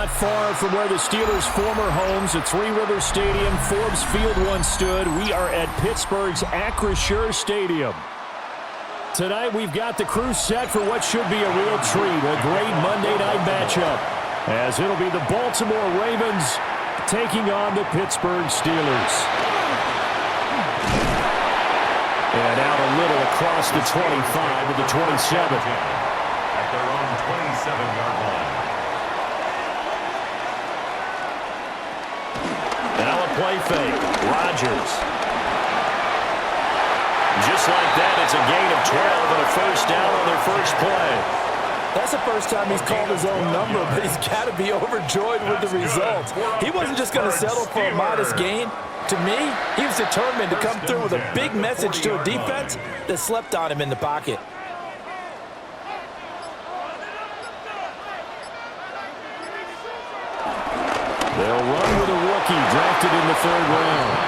Not far from where the Steelers' former homes, at Three Rivers Stadium, Forbes Field once stood. We are at Pittsburgh's Acrisure Stadium. Tonight, we've got the crew set for what should be a real treat, a great Monday night matchup, as it'll be the Baltimore Ravens taking on the Pittsburgh Steelers. And out a little across the 25 to the 27. At their own 27-yard line. Now a play fake. Rodgers. Just like that, it's a gain of 12 and a first down on their first play. That's the first time he's called his own number, but he's got to be overjoyed with the results. He wasn't just going to settle for a modest gain. To me, he was determined to come through with a big message to a defense that slept on him in the pocket. They'll run with a rookie drafted in the third round.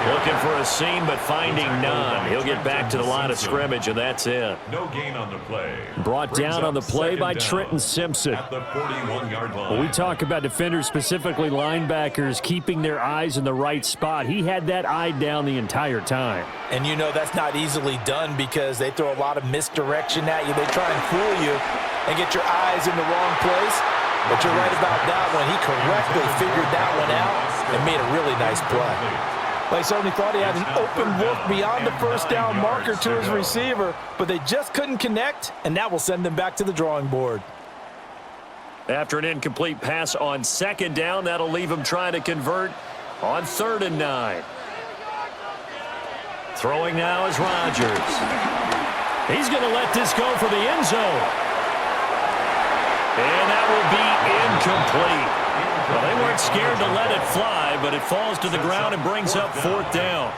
Looking for a seam, but finding none. He'll get back to the line of scrimmage, and that's it. No gain on the play. Brought down on the play by Trenton Simpson. At the 41-yard line. When we talk about defenders, specifically linebackers, keeping their eyes in the right spot, he had that eye down the entire time. And you know that's not easily done because they throw a lot of misdirection at you. They try and fool you and get your eyes in the wrong place. But you're right about that one. He correctly figured that one out and made a really nice play. They certainly thought he had an open look beyond the first down marker to his receiver, but they just couldn't connect, and that will send them back to the drawing board. After an incomplete pass on second down, that'll leave him trying to convert on 3rd and 9. Throwing now is Rodgers. He's going to let this go for the end zone. And that will be incomplete. Well, they weren't scared to let it fly, but it falls to the ground and brings up 4th down.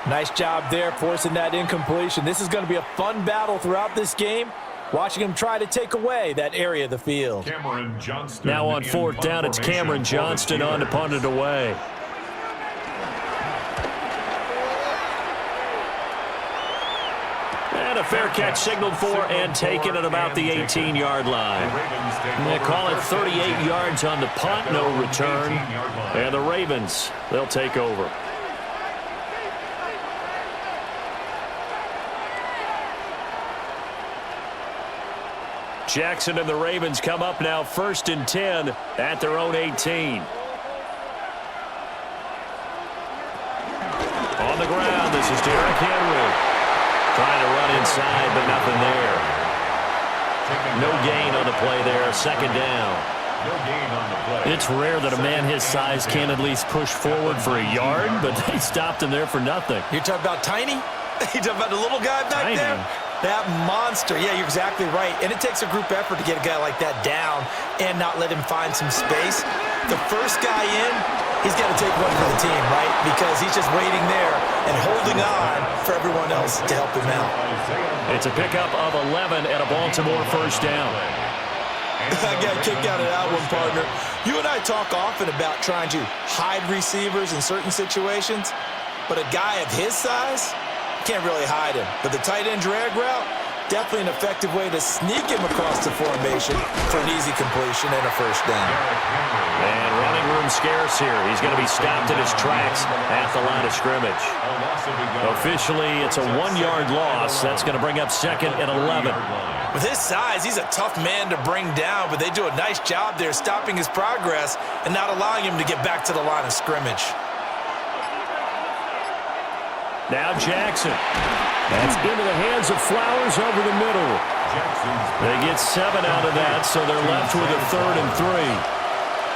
Nice job there forcing that incompletion. This is going to be a fun battle throughout this game, watching him try to take away that area of the field. Now on 4th down, it's Cameron Johnston on to punt it away. And a fair catch signaled for and taken at about the 18-yard line. They call it 38 yards on the punt, no return. And the Ravens, they'll take over. Jackson and the Ravens come up now 1st and 10 at their own 18. On the ground, this is Derrick Henry. Trying to run inside, but nothing there. No gain on the play there. 2nd down. No gain on the play. It's rare that a man his size can at least push forward for a yard, but they stopped him there for nothing. You're talking about Tiny? You're talking about the little guy back there? That monster. Yeah, you're exactly right. And it takes a group effort to get a guy like that down and not let him find some space. The first guy in, he's got to take one for the team, right? Because he's just waiting there and holding on for everyone else to help him out. It's a pickup of 11 and a Baltimore first down. I got a kick out of that one, partner. You and I talk often about trying to hide receivers in certain situations, but a guy of his size can't really hide him. But the tight end drag route, definitely an effective way to sneak him across the formation for an easy completion and a first down. And running room scarce here. He's going to be stopped in his tracks at the line of scrimmage. Officially, it's a 1-yard loss. That's going to bring up 2nd and 11. With his size, he's a tough man to bring down, but they do a nice job there stopping his progress and not allowing him to get back to the line of scrimmage. Now Jackson. That's into the hands of Flowers over the middle. They get 7 out of that, so they're left with a 3rd and 3.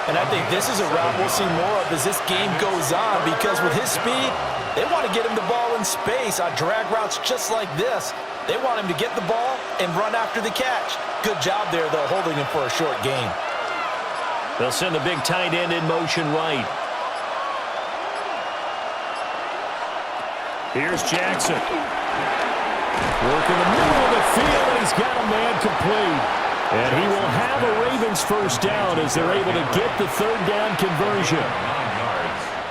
And I think this is a route we'll see more of as this game goes on, because with his speed, they want to get him the ball in space on drag routes just like this. They want him to get the ball and run after the catch. Good job there, though, holding him for a short gain. They'll send the big tight end in motion right. Here's Jackson. Working the middle of the field, and he's got a man complete. And he will have a Ravens first down as they're able to get the 3rd down conversion.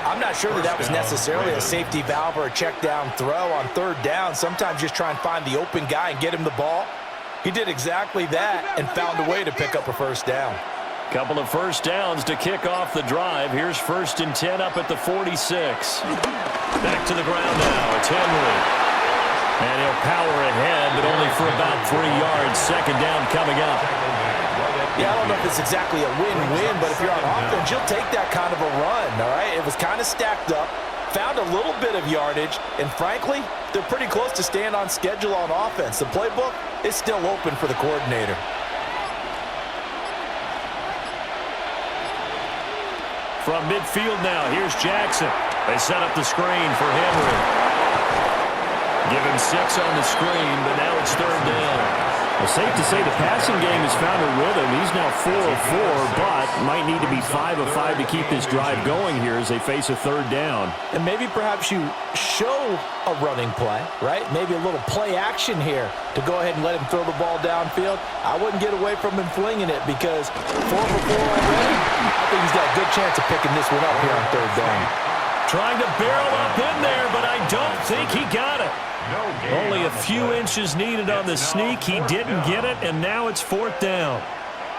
I'm not sure that was necessarily a safety valve or a check down throw on 3rd down. Sometimes just try and find the open guy and get him the ball. He did exactly that and found a way to pick up a first down. Couple of first downs to kick off the drive. Here's 1st and 10 up at the 46. Back to the ground now. It's Henry. And he'll power ahead, but only for about 3 yards. 2nd down coming up. Yeah, I don't know if it's exactly a win-win, but if you're on offense, you'll take that kind of a run, all right? It was kind of stacked up, found a little bit of yardage, and frankly, they're pretty close to staying on schedule on offense. The playbook is still open for the coordinator. From midfield now, here's Jackson. They set up the screen for Henry. Give him 6 on the screen, but now it's 3rd down. Well, safe to say the passing game has found a rhythm. He's now 4 of 4, but might need to be 5 of 5 to keep this drive going here as they face a 3rd down. And maybe perhaps you show a running play, right? Maybe a little play action here to go ahead and let him throw the ball downfield. I wouldn't get away from him flinging it because 4 for 4 already. I think he's got a good chance of picking this one up here on 3rd down. Trying to barrel up in there, but I don't think he got it. Only a few inches needed on the sneak. He didn't get it, and now it's 4th down.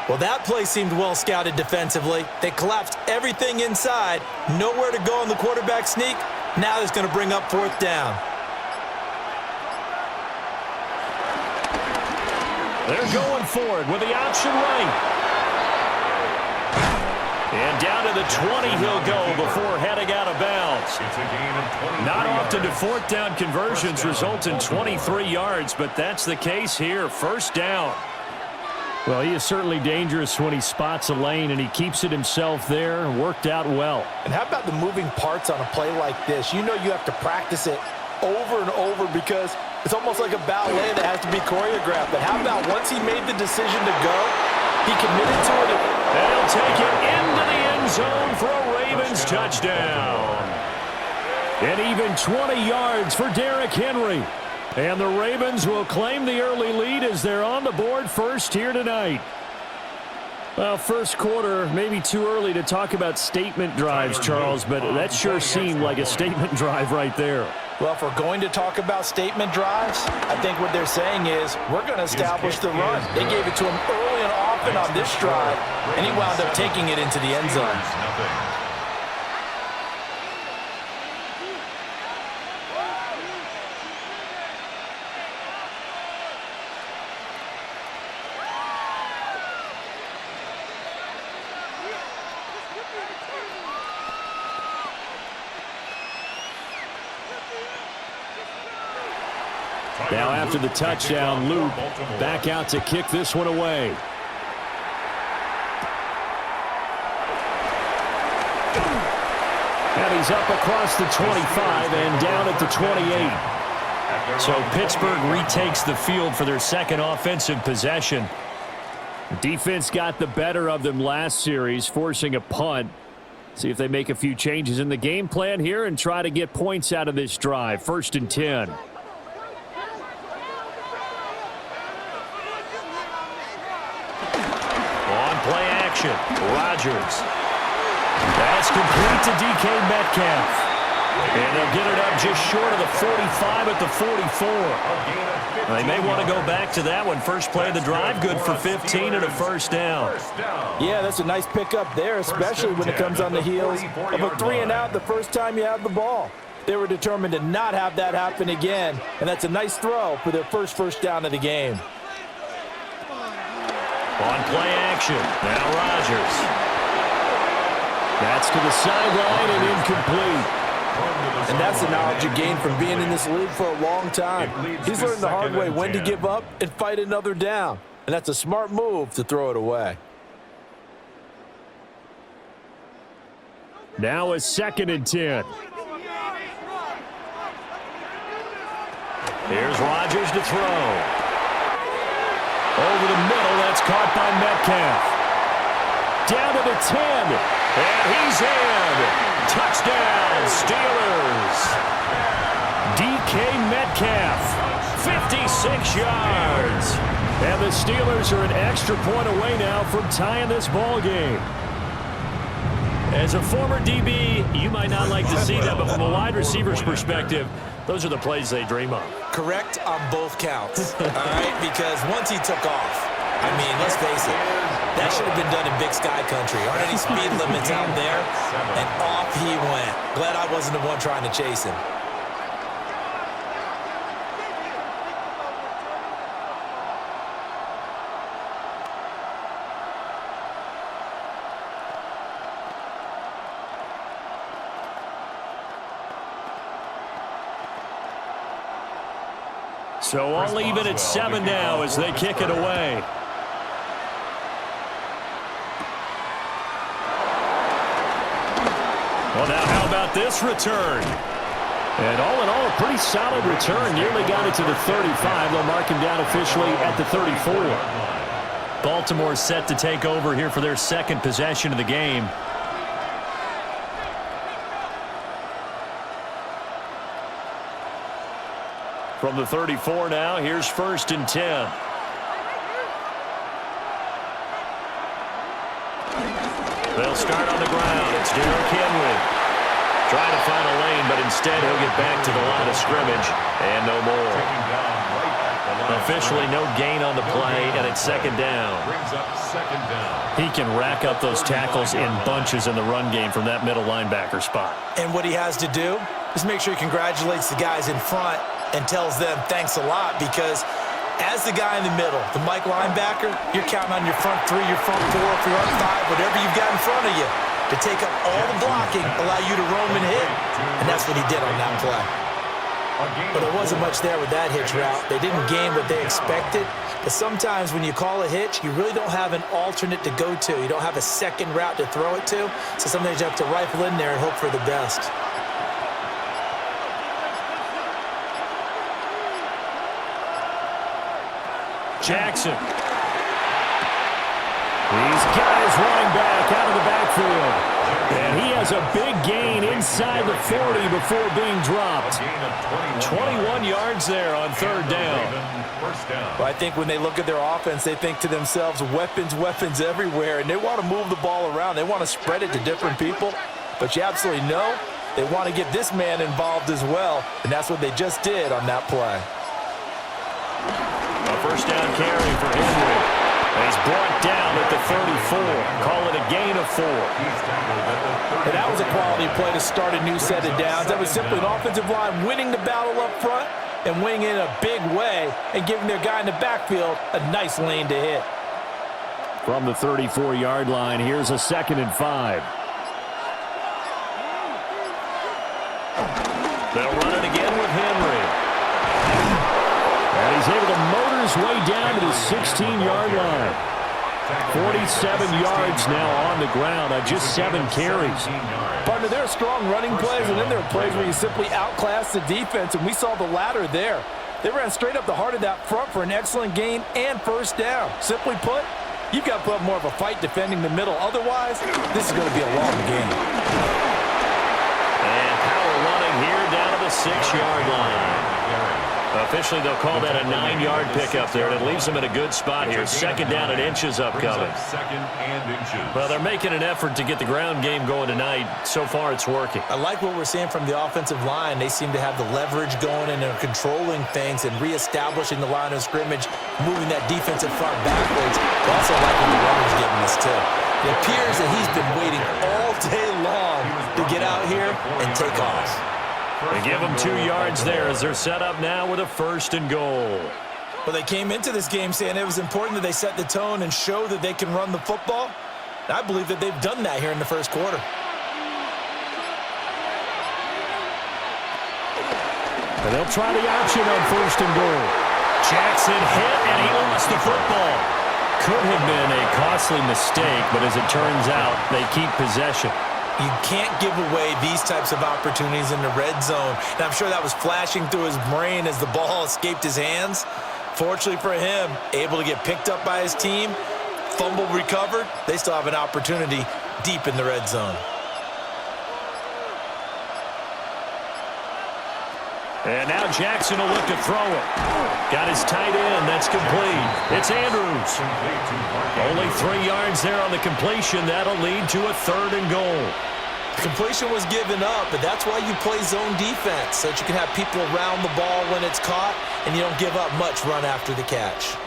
Well, that play seemed well scouted defensively. They collapsed everything inside. Nowhere to go on the quarterback sneak. Now it's going to bring up 4th down. They're going for it with the option right. And down to the 20 he'll go before heading out of bounds. It's a gain of 23 Not often do yards. 4th down conversions result in 23 yards, but that's the case here. 1st down. Well, he is certainly dangerous when he spots a lane, and he keeps it himself there. Worked out well. And how about the moving parts on a play like this? You know you have to practice it over and over because it's almost like a ballet that has to be choreographed. But how about once he made the decision to go, he committed to it. And he'll take it into the end zone for a Ravens touchdown. And even 20 yards for Derrick Henry. And the Ravens will claim the early lead as they're on the board first here tonight. Well, first quarter, maybe too early to talk about statement drives, Charles, but that sure seemed like a statement drive right there. Well, if we're going to talk about statement drives, I think what they're saying is we're going to establish the run. They gave it to him early and often on this drive, and he wound up taking it into the end zone. Now after the touchdown, Luke back out to kick this one away. And he's up across the 25 and down at the 28. So Pittsburgh retakes the field for their 2nd offensive possession. Defense got the better of them last series, forcing a punt. See if they make a few changes in the game plan here and try to get points out of this drive. 1st and 10. Play action. Rodgers. That's complete to DK Metcalf. And they'll get it up just short of the 45 at the 44. They may want to go back to that one. First play of the drive, good for 15 and a 1st down. Yeah, that's a nice pickup there, especially when it comes on the heels of a 3-and-out the first time you have the ball. They were determined to not have that happen again, and that's a nice throw for their first down of the game. On play action, now Rodgers. That's to the sideline and incomplete. And that's the knowledge you gain from being in this league for a long time. He's learned the hard way when to give up and fight another down. And that's a smart move to throw it away. Now a 2nd and 10. Here's Rodgers to throw. Over the middle, that's caught by Metcalf. Down to the 10, and he's in. Touchdown, Steelers. DK Metcalf, 56 yards. And the Steelers are an extra point away now from tying this ball game. As a former DB, you might not like to see that, but from a wide receiver's perspective, those are the plays they dream of. Correct on both counts, all right? Because once he took off, I mean, let's face it, That should have been done in Big Sky Country. Aren't any speed limits out there? And off he went. Glad I wasn't the one trying to chase him. So all even at 7 now as they kick it away. Well, now how about this return? And all in all, a pretty solid return. Nearly got it to the 35. They'll mark him down officially at the 34. Baltimore set to take over here for their second possession of the game. From the 34 now, here's 1st and 10. They'll start on the ground. It's Derrick Henry. Trying to find a lane, but instead he'll get back to the line of scrimmage. And no more. Officially no gain on the play, and it's 2nd down. He can rack up those tackles in bunches in the run game from that middle linebacker spot. And what he has to do is make sure he congratulates the guys in front and tells them thanks a lot, because as the guy in the middle, the Mike linebacker, you're counting on your front 3, your front 4, front 5, whatever you've got in front of you to take up all the blocking, allow you to roam and hit. And that's what he did on that play. But there wasn't much there with that hitch route. They didn't gain what they expected. But sometimes when you call a hitch, you really don't have an alternate to go to. You don't have a second route to throw it to. So sometimes you have to rifle in there and hope for the best. Jackson. These guys running back out of the backfield. And he has a big gain inside the 40 before being dropped. 21 yards there on 3rd down. Well, I think when they look at their offense, they think to themselves, weapons, weapons everywhere. And they want to move the ball around. They want to spread it to different people. But you absolutely know they want to get this man involved as well. And that's what they just did on that play. A 1st down carry for Henry. And he's brought down at the 34. Call it a gain of 4. And that was a quality play to start a new set of downs. That was simply an offensive line winning the battle up front and winning in a big way and giving their guy in the backfield a nice lane to hit. From the 34-yard line, here's a 2nd and 5. They'll run it again with Henry. And he's able to motor his way down to the 16-yard line. 47 yards now on the ground on just 7 carries. Partner, there are strong running plays, and then there are plays where you simply outclass the defense, and we saw the latter there. They ran straight up the heart of that front for an excellent gain and 1st down. Simply put, you've got to put up more of a fight defending the middle. Otherwise, this is going to be a long game. And power running here down to the 6-yard line. Officially, they'll call that a 9-yard pickup there, and it leaves them in a good spot here. 2nd down and inches upcoming. Well, they're making an effort to get the ground game going tonight. So far, it's working. I like what we're seeing from the offensive line. They seem to have the leverage going, and they're controlling things and reestablishing the line of scrimmage, moving that defensive front backwards. I also like what the runner's giving us, too. It appears that he's been waiting all day long to get out here and take off. They give them 2 yards there as they're set up now with a 1st and goal. Well, they came into this game saying it was important that they set the tone and show that they can run the football. And I believe that they've done that here in the 1st quarter. And they'll try the option on 1st and goal. Jackson hit, and he lost the football. Could have been a costly mistake, but as it turns out, they keep possession. You can't give away these types of opportunities in the red zone. And I'm sure that was flashing through his brain as the ball escaped his hands. Fortunately for him, able to get picked up by his team, fumble recovered. They still have an opportunity deep in the red zone. And now Jackson will look to throw it. Got his tight end. That's complete. It's Andrews. Only 3 yards there on the completion. That'll lead to a 3rd and goal. The completion was given up, but that's why you play zone defense, so that you can have people around the ball when it's caught, and you don't give up much run after the catch.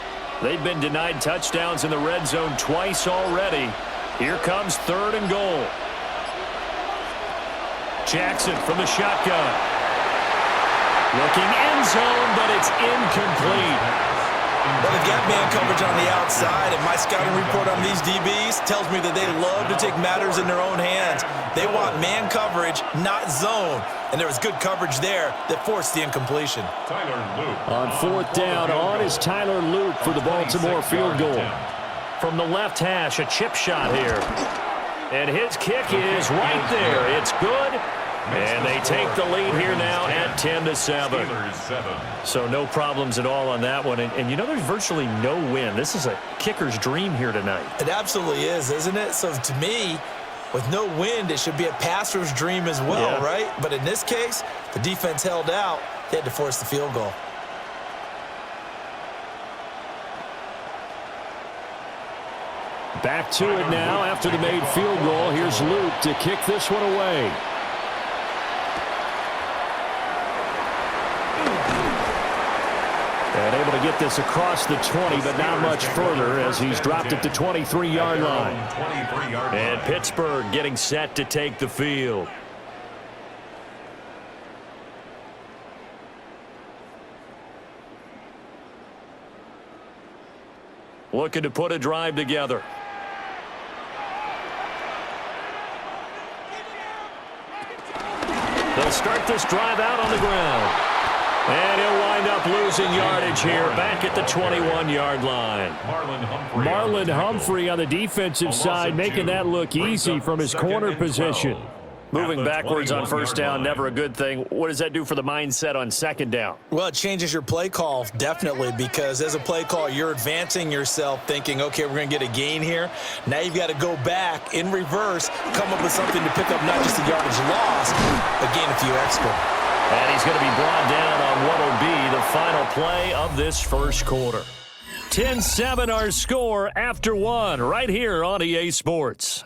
They've been denied touchdowns in the red zone twice already. Here comes 3rd and goal. Jackson from the shotgun. Looking end zone, but it's incomplete. Well, they've got man coverage on the outside, and my scouting report on these DBs tells me that they love to take matters in their own hands. They want man coverage, not zone. And there was good coverage there that forced the incompletion. On 4th down, on is Tyler Loop for the Baltimore field goal. From the left hash, a chip shot here. And his kick is right there. It's good. And they take the lead here now at 10-7. So no problems at all on that one. And you know, there's virtually no win. This is a kicker's dream here tonight. It absolutely is, isn't it? So to me, with no wind, it should be a passer's dream as well, right? But in this case, the defense held out. They had to force the field goal. Back to it now after the made field goal. Here's Luke to kick this one away. And able to get this across the 20, but not much further as he's dropped it to 23-yard line. And Pittsburgh getting set to take the field. Looking to put a drive together. They'll start this drive out on the ground. And he'll wind up losing yardage here back at the 21-yard line. Marlon Humphrey on the defensive side making that look easy from his corner position. Moving backwards on 1st down, never a good thing. What does that do for the mindset on 2nd down? Well, it changes your play call, definitely, because as a play call, you're advancing yourself thinking, okay, we're going to get a gain here. Now you've got to go back in reverse, come up with something to pick up not just the yardage lost, but gain a few extra. And he's going to be brought down on what will be the final play of this 1st quarter. 10-7 our score after 1 right here on EA Sports.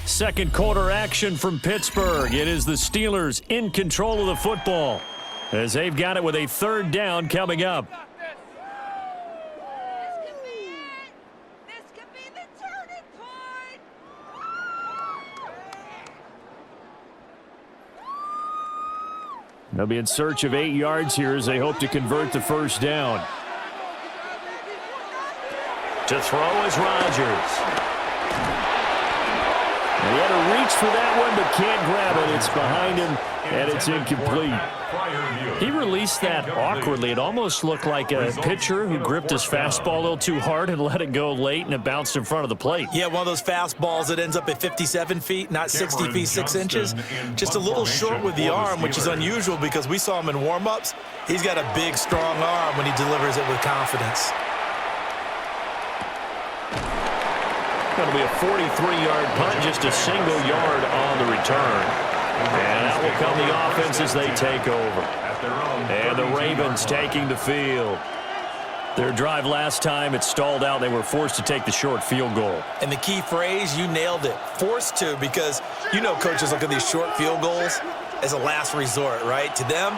Second quarter action from Pittsburgh. It is the Steelers in control of the football as they've got it with a 3rd down coming up. This could be the turning point. They'll be in search of 8 yards here as they hope to convert the 1st down. To throw is Rodgers. He had to reach for that one, but can't grab it. It's behind him, and it's incomplete. He released that awkwardly. It almost looked like a pitcher who gripped his fastball a little too hard and let it go late, and it bounced in front of the plate. Yeah, one of those fastballs that ends up at 57 feet, not 60 feet, 6 inches. Just a little short with the arm, which is unusual because we saw him in warm-ups. He's got a big, strong arm when he delivers it with confidence. Going to be a 43-yard punt, just a single yard on the return. And that will come the offense as they take over. And the Ravens taking the field. Their drive last time, it stalled out. They were forced to take the short field goal. And the key phrase, you nailed it. Forced to, because you know coaches look at these short field goals as a last resort, right? To them,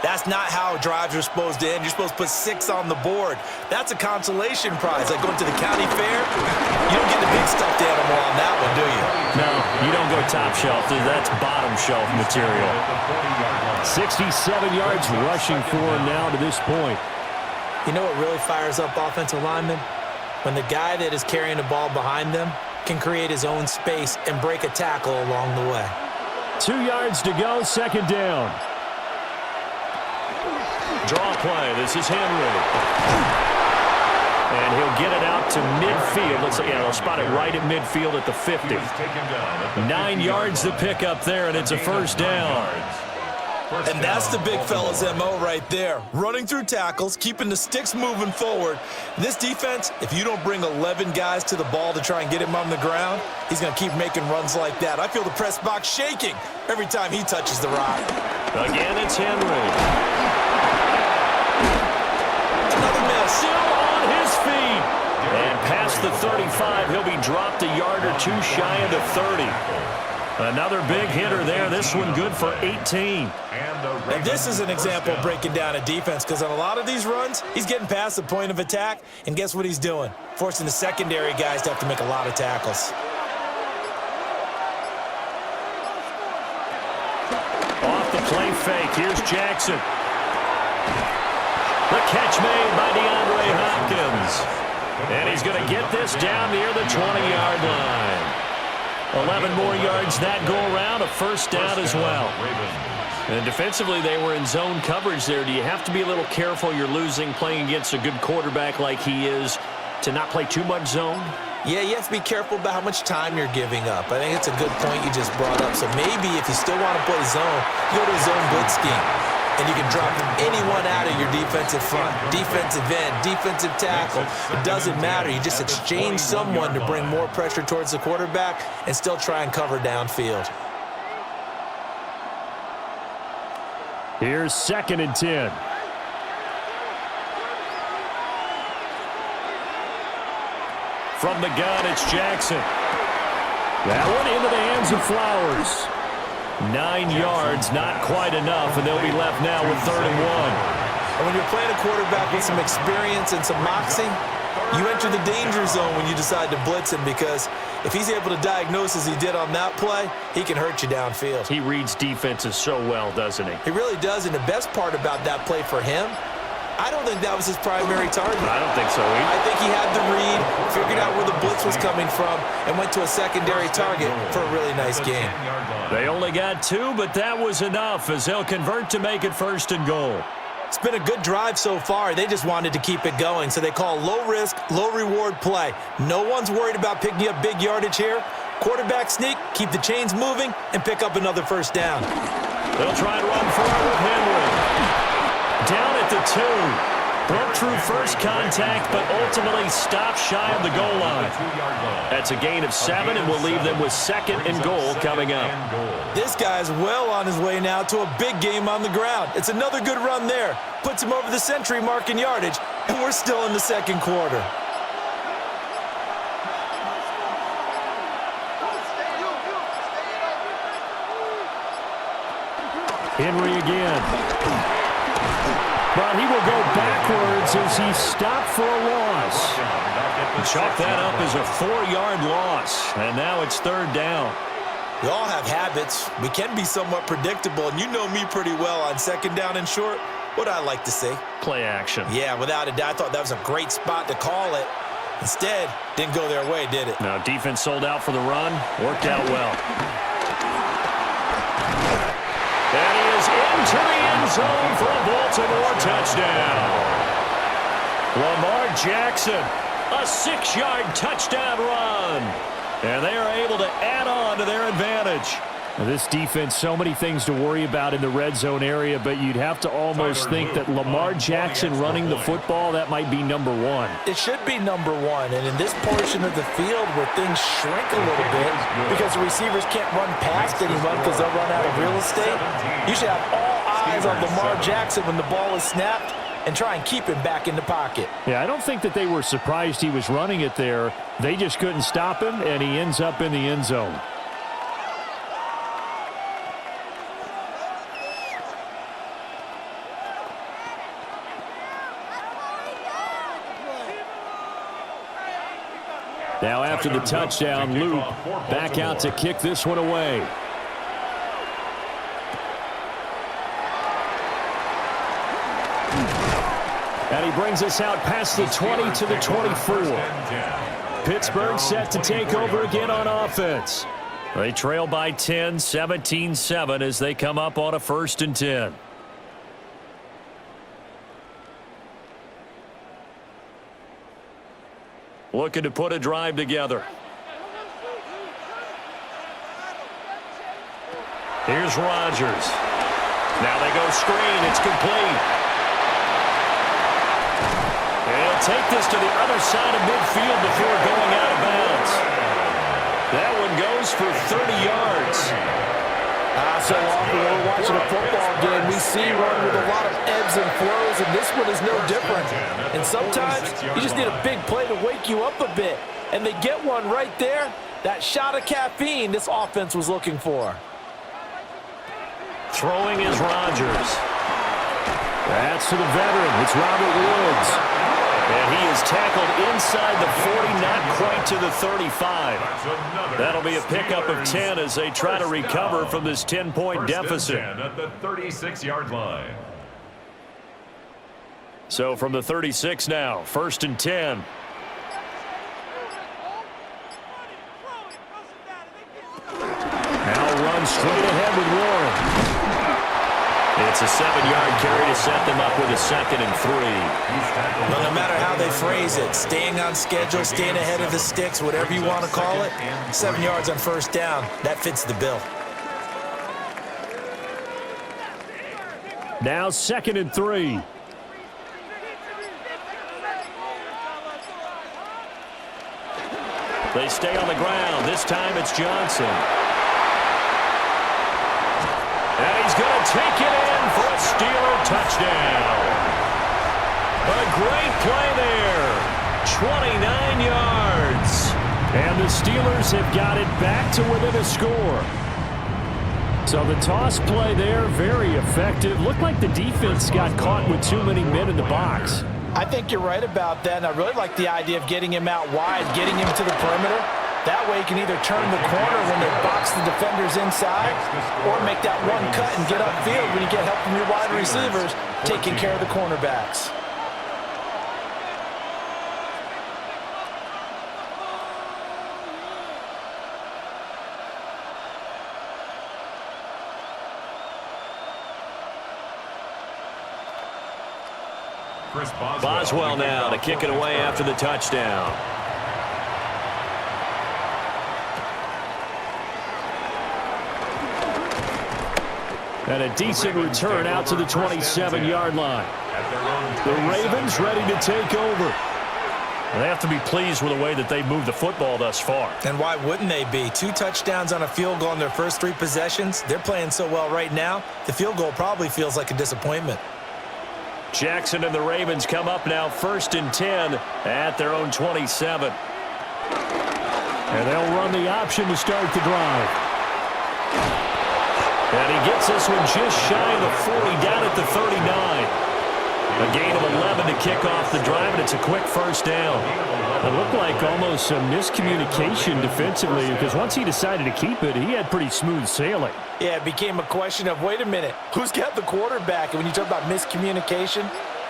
that's not how drives are supposed to end. You're supposed to put 6 on the board. That's a consolation prize. Like going to the county fair, you don't get the big stuffed animal on that one, do you? No, you don't go top shelf. That's bottom shelf material. 67 yards rushing for him now to this point. You know what really fires up offensive linemen? When the guy that is carrying the ball behind them can create his own space and break a tackle along the way. 2 yards to go, 2nd down. Draw play. This is Henry. And he'll get it out to midfield. Let's see. Yeah, they'll spot it right at midfield at the 50. 9 yards to pick up there, and it's a 1st down. And that's the big fella's MO right there. Running through tackles, keeping the sticks moving forward. This defense, if you don't bring 11 guys to the ball to try and get him on the ground, he's going to keep making runs like that. I feel the press box shaking every time he touches the rock. Again, it's Henry. Still on his feet. And past the 35. He'll be dropped a yard or two shy of the 30. Another big hitter there. This one good for 18. And this is an example of breaking down a defense, because on a lot of these runs, he's getting past the point of attack, and guess what he's doing? Forcing the secondary guys to have to make a lot of tackles. Off the play fake. Here's Jackson. The catch made by DeAndre Hopkins. And he's going to get this down near the 20-yard line. 11 more yards that go around, a first down as well. And defensively, they were in zone coverage there. Do you have to be a little careful? You're losing playing against a good quarterback like he is to not play too much zone? Yeah, you have to be careful about how much time you're giving up. I think it's a good point you just brought up. So maybe if you still want to play zone, you go to a zone blitz scheme. And you can drop anyone out of your defensive front, defensive end, defensive tackle. It doesn't matter. You just exchange someone to bring more pressure towards the quarterback and still try and cover downfield. Here's 2nd and 10. From the gun, it's Jackson. That one into the hands of Flowers. 9 yards, not quite enough, and they'll be left now with 3rd and 1. And when you're playing a quarterback with some experience and some moxie, you enter the danger zone when you decide to blitz him, because if he's able to diagnose as he did on that play, he can hurt you downfield. He reads defenses so well, doesn't he? He really does, and the best part about that play for him, I don't think that was his primary target. I don't think so either. I think he had the read, figured out where the blitz was coming from, and went to a secondary target for a really nice game. They only got 2, but that was enough as they'll convert to make it 1st and goal. It's been a good drive so far. They just wanted to keep it going, so they call low-risk, low-reward play. No one's worried about picking up big yardage here. Quarterback sneak, keep the chains moving, and pick up another first down. They'll try and run forward with Henry. Down at the 2. Broke through first contact, but ultimately stopped shy of the goal line. That's a gain of 7, and we'll leave them with 2nd and goal coming up. This guy's well on his way now to a big game on the ground. It's another good run there. Puts him over the century mark in yardage, and we're still in the 2nd quarter. Henry again. But he will go backwards as he stopped for a loss. Chalk that up as a 4-yard loss. And now it's 3rd down. We all have habits. We can be somewhat predictable, and you know me pretty well on 2nd down and short. What I like to see? Play action. Yeah, without a doubt. I thought that was a great spot to call it. Instead, didn't go their way, did it? Now, defense sold out for the run. Worked out well. And he is into the end zone for a Baltimore touchdown. Lamar Jackson, a 6-yard touchdown run. And they are able to add on to their advantage. This defense, so many things to worry about in the red zone area, but you'd have to almost think that Lamar Jackson running the football, that might be number 1. It should be number 1, and in this portion of the field where things shrink a little bit because the receivers can't run past anyone because they'll run out of real estate, you should have all eyes on Lamar Jackson when the ball is snapped and try and keep him back in the pocket. Yeah, I don't think that they were surprised he was running it there. They just couldn't stop him, and he ends up in the end zone. Now after the touchdown, Loop back out to kick this one away. And he brings us out past the 20 to the 24. Pittsburgh set to take over again on offense. They trail by 10, 17-7 as they come up on a 1st and 10. Looking to put a drive together. Here's Rodgers. Now they go screen. It's complete. And he'll take this to the other side of midfield before going out of bounds. That one goes for 30 yards. So often when we're watching a football game, we see one with a lot of ebbs and flows, and this one is no different. And sometimes you just need a big play to wake you up a bit. And they get one right there. That shot of caffeine this offense was looking for. Throwing is Rodgers. That's to the veteran. It's Robert Woods. And he is tackled inside the 40, not quite to the 35. That'll be a pickup of 10 as they try to recover from this 10-point deficit. At the 36-yard line. So from the 36 now, 1st and 10. Now run straight ahead with Warren. It's a 7-yard carry to set them up with a 2nd and 3. Well, no matter how they phrase it, staying on schedule, staying ahead of the sticks, whatever you want to call it, 7 yards on 1st down, that fits the bill. Now 2nd and 3. They stay on the ground. This time it's Johnson. And he's going to take it in for a Steeler touchdown. A great play there. 29 yards. And the Steelers have got it back to within a score. So the toss play there, very effective. Looked like the defense got caught with too many men in the box. I think you're right about that, and I really like the idea of getting him out wide, getting him to the perimeter. That way you can either turn the corner when they box the defenders inside or make that one cut and get upfield when you get help from your wide receivers taking care of the cornerbacks. Boswell now to kick it away after the touchdown. And a decent return out to the 27-yard line. The Ravens ready to take over. They have to be pleased with the way that they've moved the football thus far. And why wouldn't they be? 2 touchdowns on a field goal in their first 3 possessions. They're playing so well right now, the field goal probably feels like a disappointment. Jackson and the Ravens come up now 1st and 10 at their own 27. And they'll run the option to start the drive. And he gets this one just shy of the 40, down at the 39. A gain of 11 to kick off the drive, and it's a quick 1st down. It looked like almost some miscommunication defensively, because once he decided to keep it, he had pretty smooth sailing. Yeah, it became a question of, wait a minute, who's got the quarterback? And when you talk about miscommunication,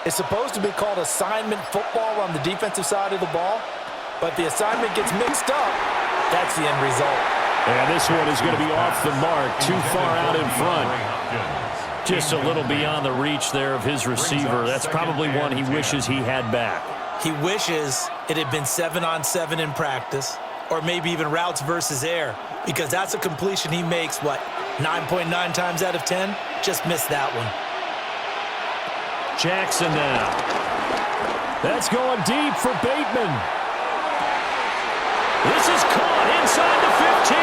it's supposed to be called assignment football on the defensive side of the ball. But the assignment gets mixed up. That's the end result. And this one is going to be off the mark, too far out in front. Just a little beyond the reach there of his receiver. That's probably one he wishes he had back. He wishes it had been 7-on-7 in practice, or maybe even routes versus air, because that's a completion he makes, 9.9 times out of 10? Just missed that one. Jackson now. That's going deep for Bateman. This is caught inside the 15.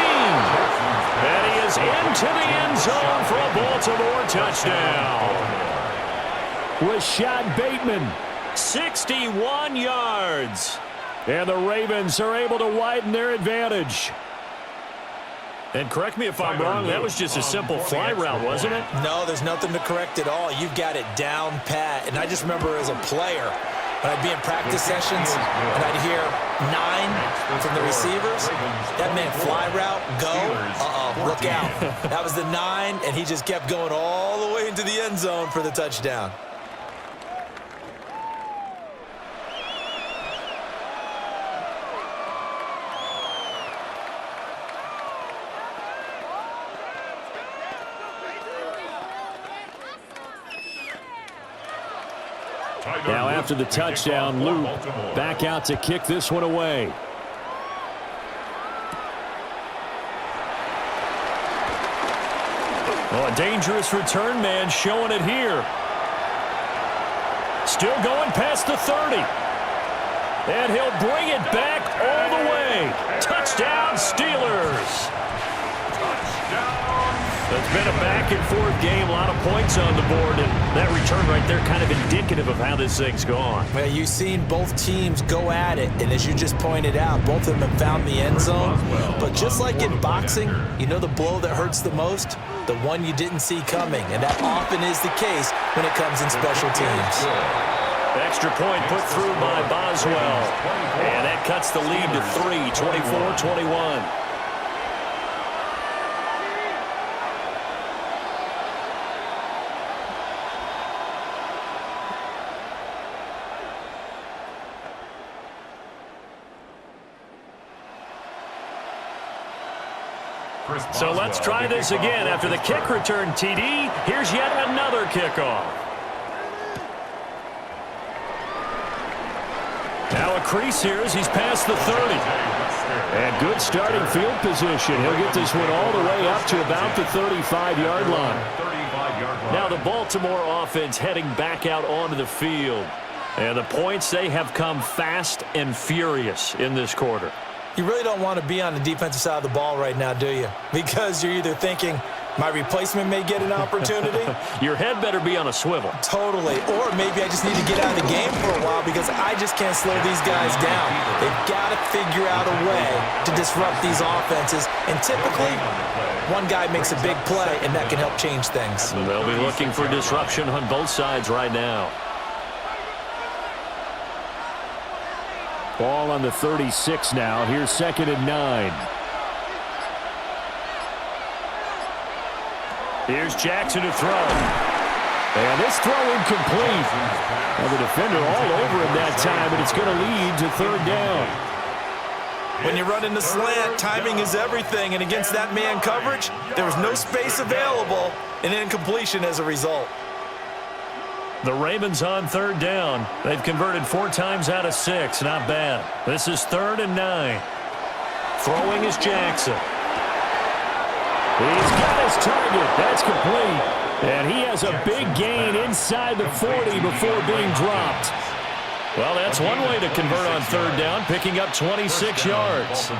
And he is into the end zone for a Baltimore touchdown. Rashad Bateman, 61 yards. And the Ravens are able to widen their advantage. And correct me if I'm wrong, that was just a simple fly route, wasn't it? No, there's nothing to correct at all. You've got it down pat. And I just remember as a player, when I'd be in practice sessions and I'd hear 9 from the receivers, that meant fly route, go, look out. That was the 9, and he just kept going all the way into the end zone for the touchdown. Now after the touchdown, Luke back out to kick this one away. Oh, a dangerous return man showing it here. Still going past the 30. And he'll bring it back all the way. Touchdown, Steelers. Touchdown, It's been a back-and-forth game, a lot of points on the board, and that return right there kind of indicative of how this thing's gone. Well, you've seen both teams go at it, and as you just pointed out, both of them have found the end zone. But just like in boxing, you know the blow that hurts the most? The one you didn't see coming, and that often is the case when it comes in special teams. Extra point put through by Boswell, and that cuts the lead to 3, 24-21. So let's try this again. After the kick return TD, here's yet another kickoff. Now a crease here as he's past the 30. And good starting field position. He'll get this one all the way up to about the 35-yard line. Now the Baltimore offense heading back out onto the field. And the points, they have come fast and furious in this quarter. You really don't want to be on the defensive side of the ball right now, do you? Because you're either thinking, my replacement may get an opportunity. Your head better be on a swivel. Totally. Or maybe I just need to get out of the game for a while because I just can't slow these guys down. They've got to figure out a way to disrupt these offenses. And typically, one guy makes a big play, and that can help change things. They'll be looking for disruption on both sides right now. Ball on the 36 now. Here's 2nd and 9. Here's Jackson to throw. And this throw incomplete. Now the defender all over him that time, but it's going to lead to 3rd down. When you run in the slant, timing is everything. And against that man coverage, there was no space available, and incompletion as a result. The Ravens on 3rd down. They've converted 4 times out of 6. Not bad. This is 3rd and 9. Throwing is Jackson. He's got his target. That's complete. And he has a big gain inside the 40 before being dropped. Well, that's one way to convert on 3rd down, picking up 26 yards.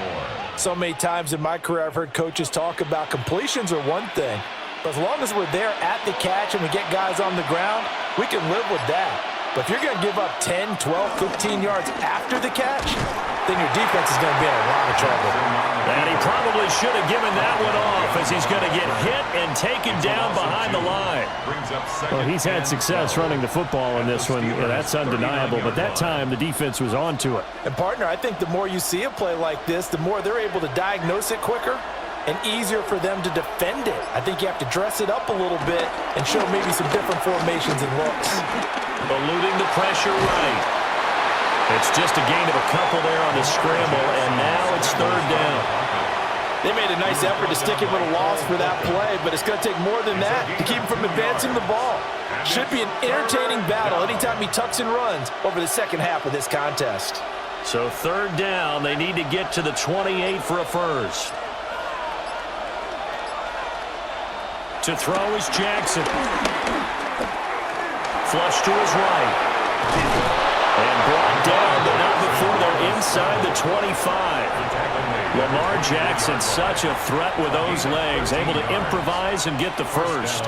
So many times in my career I've heard coaches talk about completions are one thing. But as long as we're there at the catch and we get guys on the ground, we can live with that. But if you're going to give up 10, 12, 15 yards after the catch, then your defense is going to be in a lot of trouble. And he probably should have given that one off as he's going to get hit and taken down behind the line. Well, he's had success running the football in this one. Yeah, that's undeniable. But that time, the defense was on to it. And, partner, I think the more you see a play like this, the more they're able to diagnose it quicker and easier for them to defend it. I think you have to dress it up a little bit and show maybe some different formations and looks. Eluding the pressure right. It's just a gain of a couple there on the scramble, and now it's 3rd down. They made a nice effort to stick him with a loss for that play, but it's going to take more than that to keep him from advancing the ball. Should be an entertaining battle anytime he tucks and runs over the second half of this contest. So 3rd down, they need to get to the 28 for a first. To throw is Jackson. Flush to his right. And brought down, but not before they're inside the 25. Lamar Jackson, such a threat with those legs, able to improvise and get the first.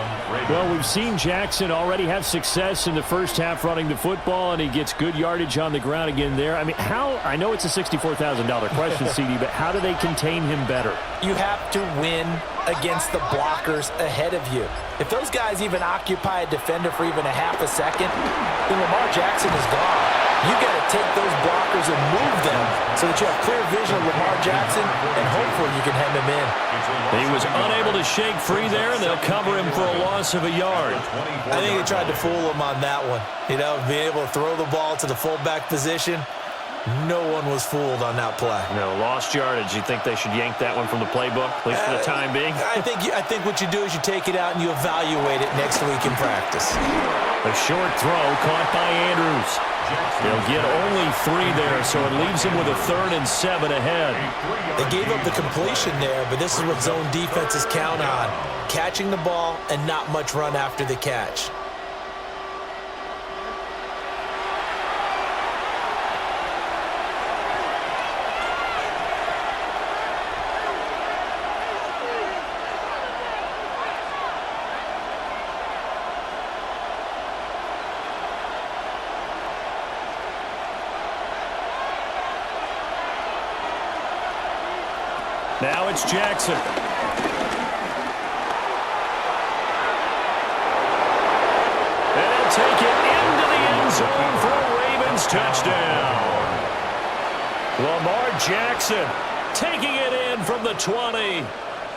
Well, we've seen Jackson already have success in the first half running the football, and he gets good yardage on the ground again there. I mean, I know it's a $64,000 question, CD, but how do they contain him better? You have to win against the blockers ahead of you. If those guys even occupy a defender for even a half a second, then Lamar Jackson is gone. You got to take those blockers and move them so that you have clear vision of Lamar Jackson, and hopefully you can hem him in. He was unable to shake free there, and they'll cover him for a loss of a yard. I think they tried to fool him on that one. You know, being able to throw the ball to the fullback position. No one was fooled on that play. No, lost yardage. You think they should yank that one from the playbook, at least for the time being? I think what you do is you take it out and you evaluate it next week in practice. A short throw caught by Andrews. They'll get only 3 there, so it leaves him with a 3rd and 7 ahead. They gave up the completion there, but this is what zone defenses count on. Catching the ball and not much run after the catch. Now it's Jackson. And he'll take it into the end zone for a Ravens touchdown. Lamar Jackson taking it in from the 20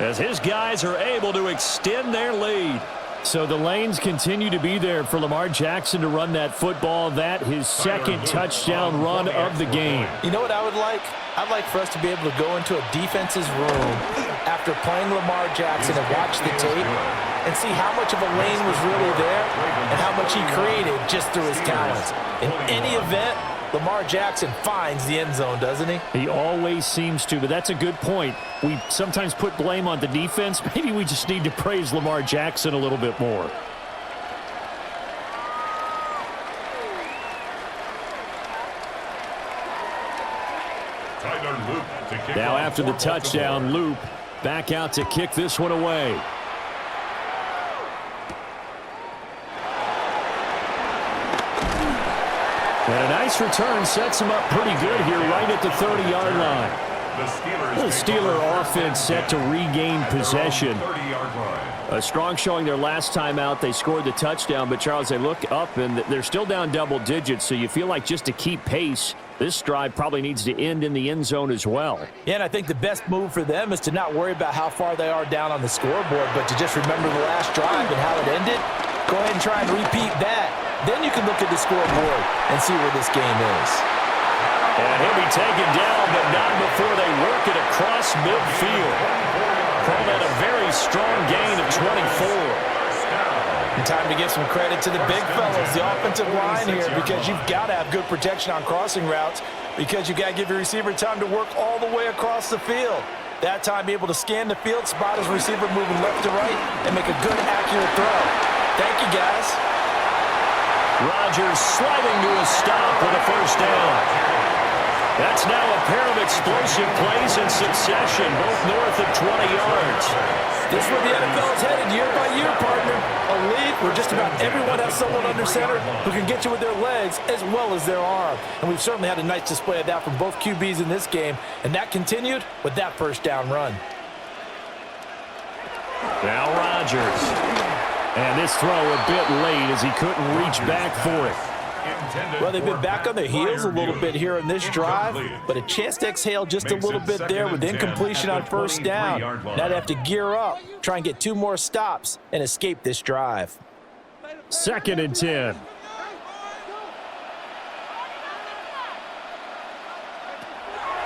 as his guys are able to extend their lead. So the lanes continue to be there for Lamar Jackson to run that football. That his second touchdown run of the game. You know what I would like? I'd like for us to be able to go into a defense's room after playing Lamar Jackson and watch the tape and see how much of a lane was really there and how much he created just through his talents. In any event, Lamar Jackson finds the end zone, doesn't he? He always seems to, but that's a good point. We sometimes put blame on the defense. Maybe we just need to praise Lamar Jackson a little bit more. Now after the touchdown, Loop back out to kick this one away. And a nice return sets him up pretty good here right at the 30-yard line. The Steeler offense set to regain possession. A strong showing their last time out. They scored the touchdown, but Charles, they look up and they're still down double digits, so you feel like just to keep pace, this drive probably needs to end in the end zone as well. Yeah, and I think the best move for them is to not worry about how far they are down on the scoreboard, but to just remember the last drive and how it ended. Go ahead and try and repeat that. Then you can look at the scoreboard and see where this game is. And he'll be taken down, but not before they work it across midfield. Call that a very strong gain of 24. And time to give some credit to the big fellas, the offensive line here, because you've got to have good protection on crossing routes because you've got to give your receiver time to work all the way across the field. That time, be able to scan the field, spot his receiver moving left to right, and make a good, accurate throw. Thank you, guys. Rodgers sliding to a stop with a first down. That's now a pair of explosive plays in succession, both north of 20 yards. This is where the NFL is headed year by year, partner. A league where just about everyone has someone under center who can get you with their legs as well as their arm. And we've certainly had a nice display of that from both QBs in this game, and that continued with that first down run. Now Rodgers. And this throw a bit late as he couldn't reach back for it. Well, they've been back on their heels a little bit here in this drive, but a chance to exhale just a little bit there with incompletion on first down. Now they have to gear up, try and get 2 more stops, and escape this drive. 2nd and 10.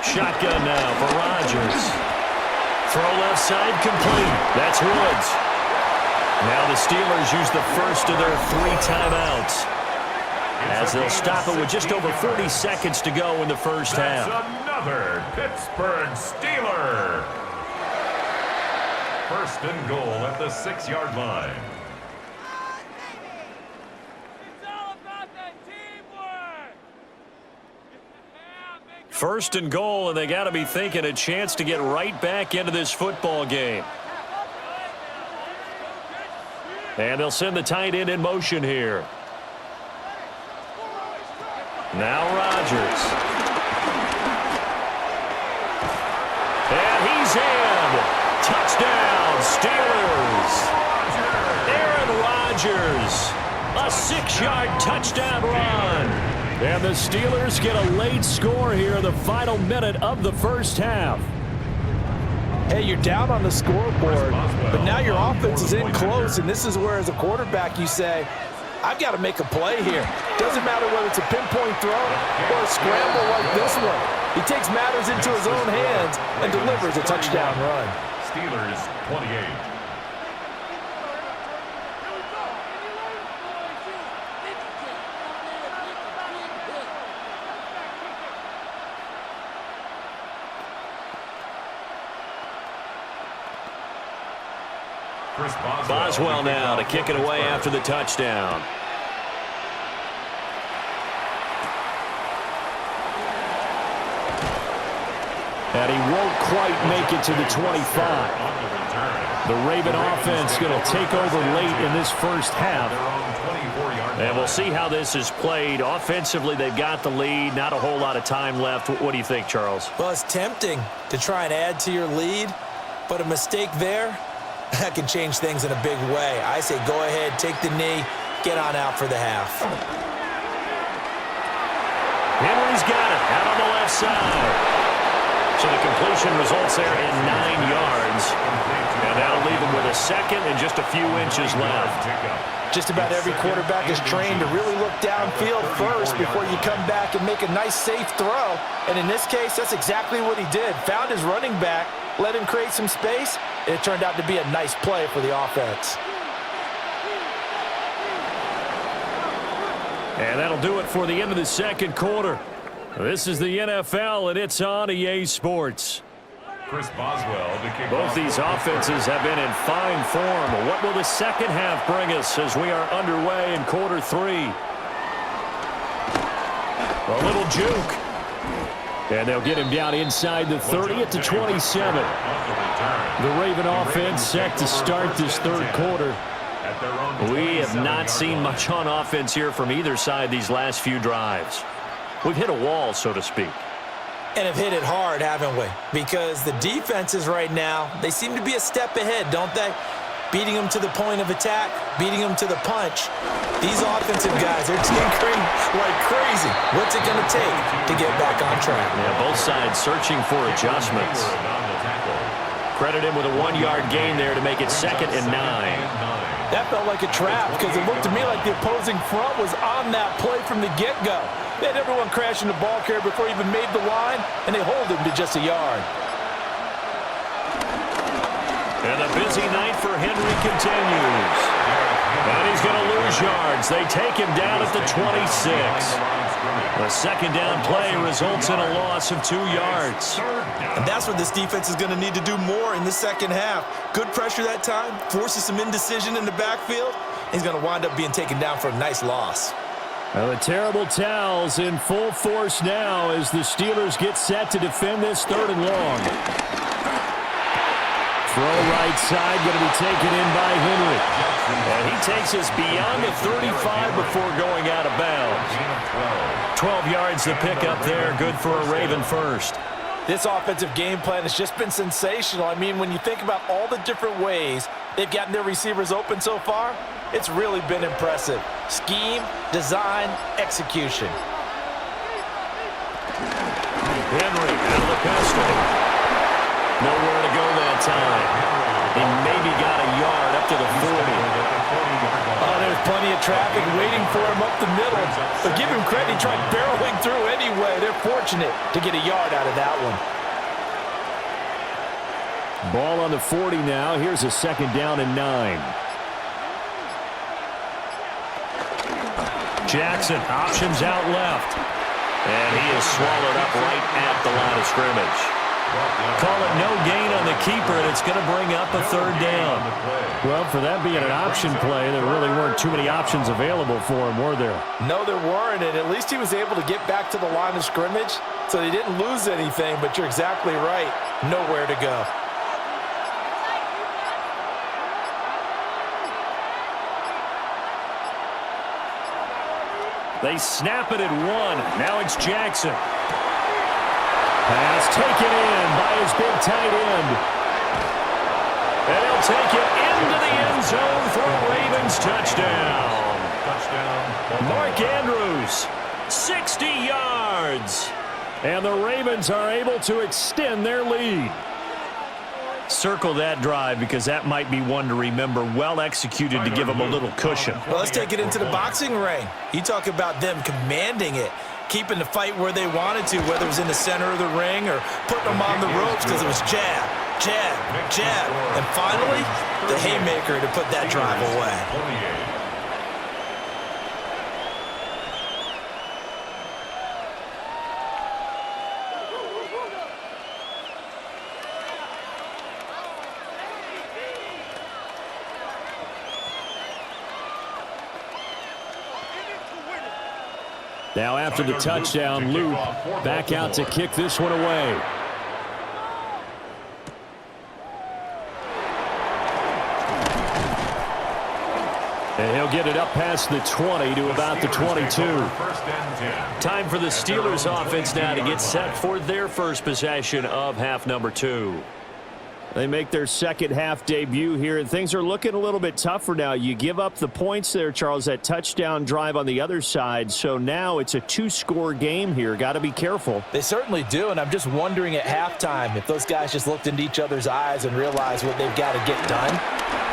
Shotgun now for Rodgers. Throw left side complete. That's Woods. Now the Steelers use the first of their 3 timeouts, as they'll stop it with just over 40 seconds to go in the first half. Another Pittsburgh Steeler. 1st and goal at the 6-yard line. It's all about that teamwork. 1st and goal, and they got to be thinking a chance to get right back into this football game. And they'll send the tight end in motion here. Now Rodgers. And he's in. Touchdown, Steelers. Aaron Rodgers. A 6-yard touchdown run. And the Steelers get a late score here in the final minute of the first half. Hey, you're down on the scoreboard, but now your offense is in close, and this is where, as a quarterback, you say, I've got to make a play here. Doesn't matter whether it's a pinpoint throw or a scramble like this one. He takes matters into his own hands and delivers a touchdown run. Steelers 28. Boswell now to kick it away after the touchdown. And he won't quite make it to the 25. The Raven offense going to take over late in this first half. And we'll see how this is played. Offensively, they've got the lead. Not a whole lot of time left. What do you think, Charles? Well, it's tempting to try and add to your lead, but a mistake there, that can change things in a big way. I say go ahead, take the knee, get on out for the half. Henry's got it out on the left side. So the completion results there in 9 yards. And that'll leave him with a second and just a few inches left. Just about every quarterback is trained to really look downfield first before you come back and make a nice, safe throw. And in this case, that's exactly what he did. Found his running back, let him create some space, and it turned out to be a nice play for the offense. And that'll do it for the end of the second quarter. This is the NFL, and it's on EA Sports. Chris Boswell to kick Both off. these offenses have been in fine form. What will the second half bring us as we are underway in quarter 3? A little juke. And they'll get him down inside the 30 at the 27. The Raven offense set to start this third quarter. We have not seen much on offense here from either side these last few drives. We've hit a wall, so to speak. And have hit it hard, haven't we? Because the defenses right now, they seem to be a step ahead, don't they? Beating them to the point of attack, beating them to the punch. These offensive guys, they're tinkering like crazy. What's it going to take to get back on track? Yeah, both sides searching for adjustments. Credit him with a 1-yard gain there to make it 2nd and 9. That felt like a trap because it looked to me like the opposing front was on that play from the get-go. They had everyone crashing the ball carrier before he even made the line, and they hold him to just a yard. And the busy night for Henry continues. And he's going to lose yards. They take him down at the 26. The second down play results in a loss of 2 yards. And that's what this defense is going to need to do more in the second half. Good pressure that time, forces some indecision in the backfield. He's going to wind up being taken down for a nice loss. Well, the terrible towels in full force now as the Steelers get set to defend this 3rd and long. Throw right side, going to be taken in by Henry. And he takes us beyond the 35 before going out of bounds. 12 yards to pick up there, good for a Raven first. This offensive game plan has just been sensational. I mean, when you think about all the different ways they've gotten their receivers open so far, it's really been impressive. Scheme, design, execution. Henry out of the pistol. Nowhere to go that time. He maybe got a yard up to the 40. Oh, there's plenty of traffic waiting for him up the middle. But give him credit, he tried barreling through anyway. They're fortunate to get a yard out of that one. Ball on the 40 now. Here's a 2nd down and 9. Jackson options out left. And he is swallowed up right at the line of scrimmage. Call it no gain on the keeper, and it's going to bring up a 3rd down. Well, for that being an option play, there really weren't too many options available for him, were there? No, there weren't, and at least he was able to get back to the line of scrimmage, so they didn't lose anything, but you're exactly right. Nowhere to go. They snap it at 1. Now it's Jackson. Pass taken in by his big tight end. And he'll take it into the end zone for a Ravens touchdown. Mark Andrews, 60 yards. And the Ravens are able to extend their lead. Circle that drive because that might be one to remember. Well executed to give them a little cushion. Well, let's take it into the boxing ring. You talk about them commanding it, keeping the fight where they wanted to, whether it was in the center of the ring or putting them on the ropes because it was jab, jab, jab. And finally, the haymaker to put that drive away. Now after the touchdown, Luke back out to kick this one away. And he'll get it up past the 20 to about the 22. Time for the Steelers offense now to get set for their first possession of half number 2. They make their second half debut here, and things are looking a little bit tougher now. You give up the points there, Charles, that touchdown drive on the other side. So now it's a 2-score game here. Got to be careful. They certainly do, and I'm just wondering at halftime if those guys just looked into each other's eyes and realized what they've got to get done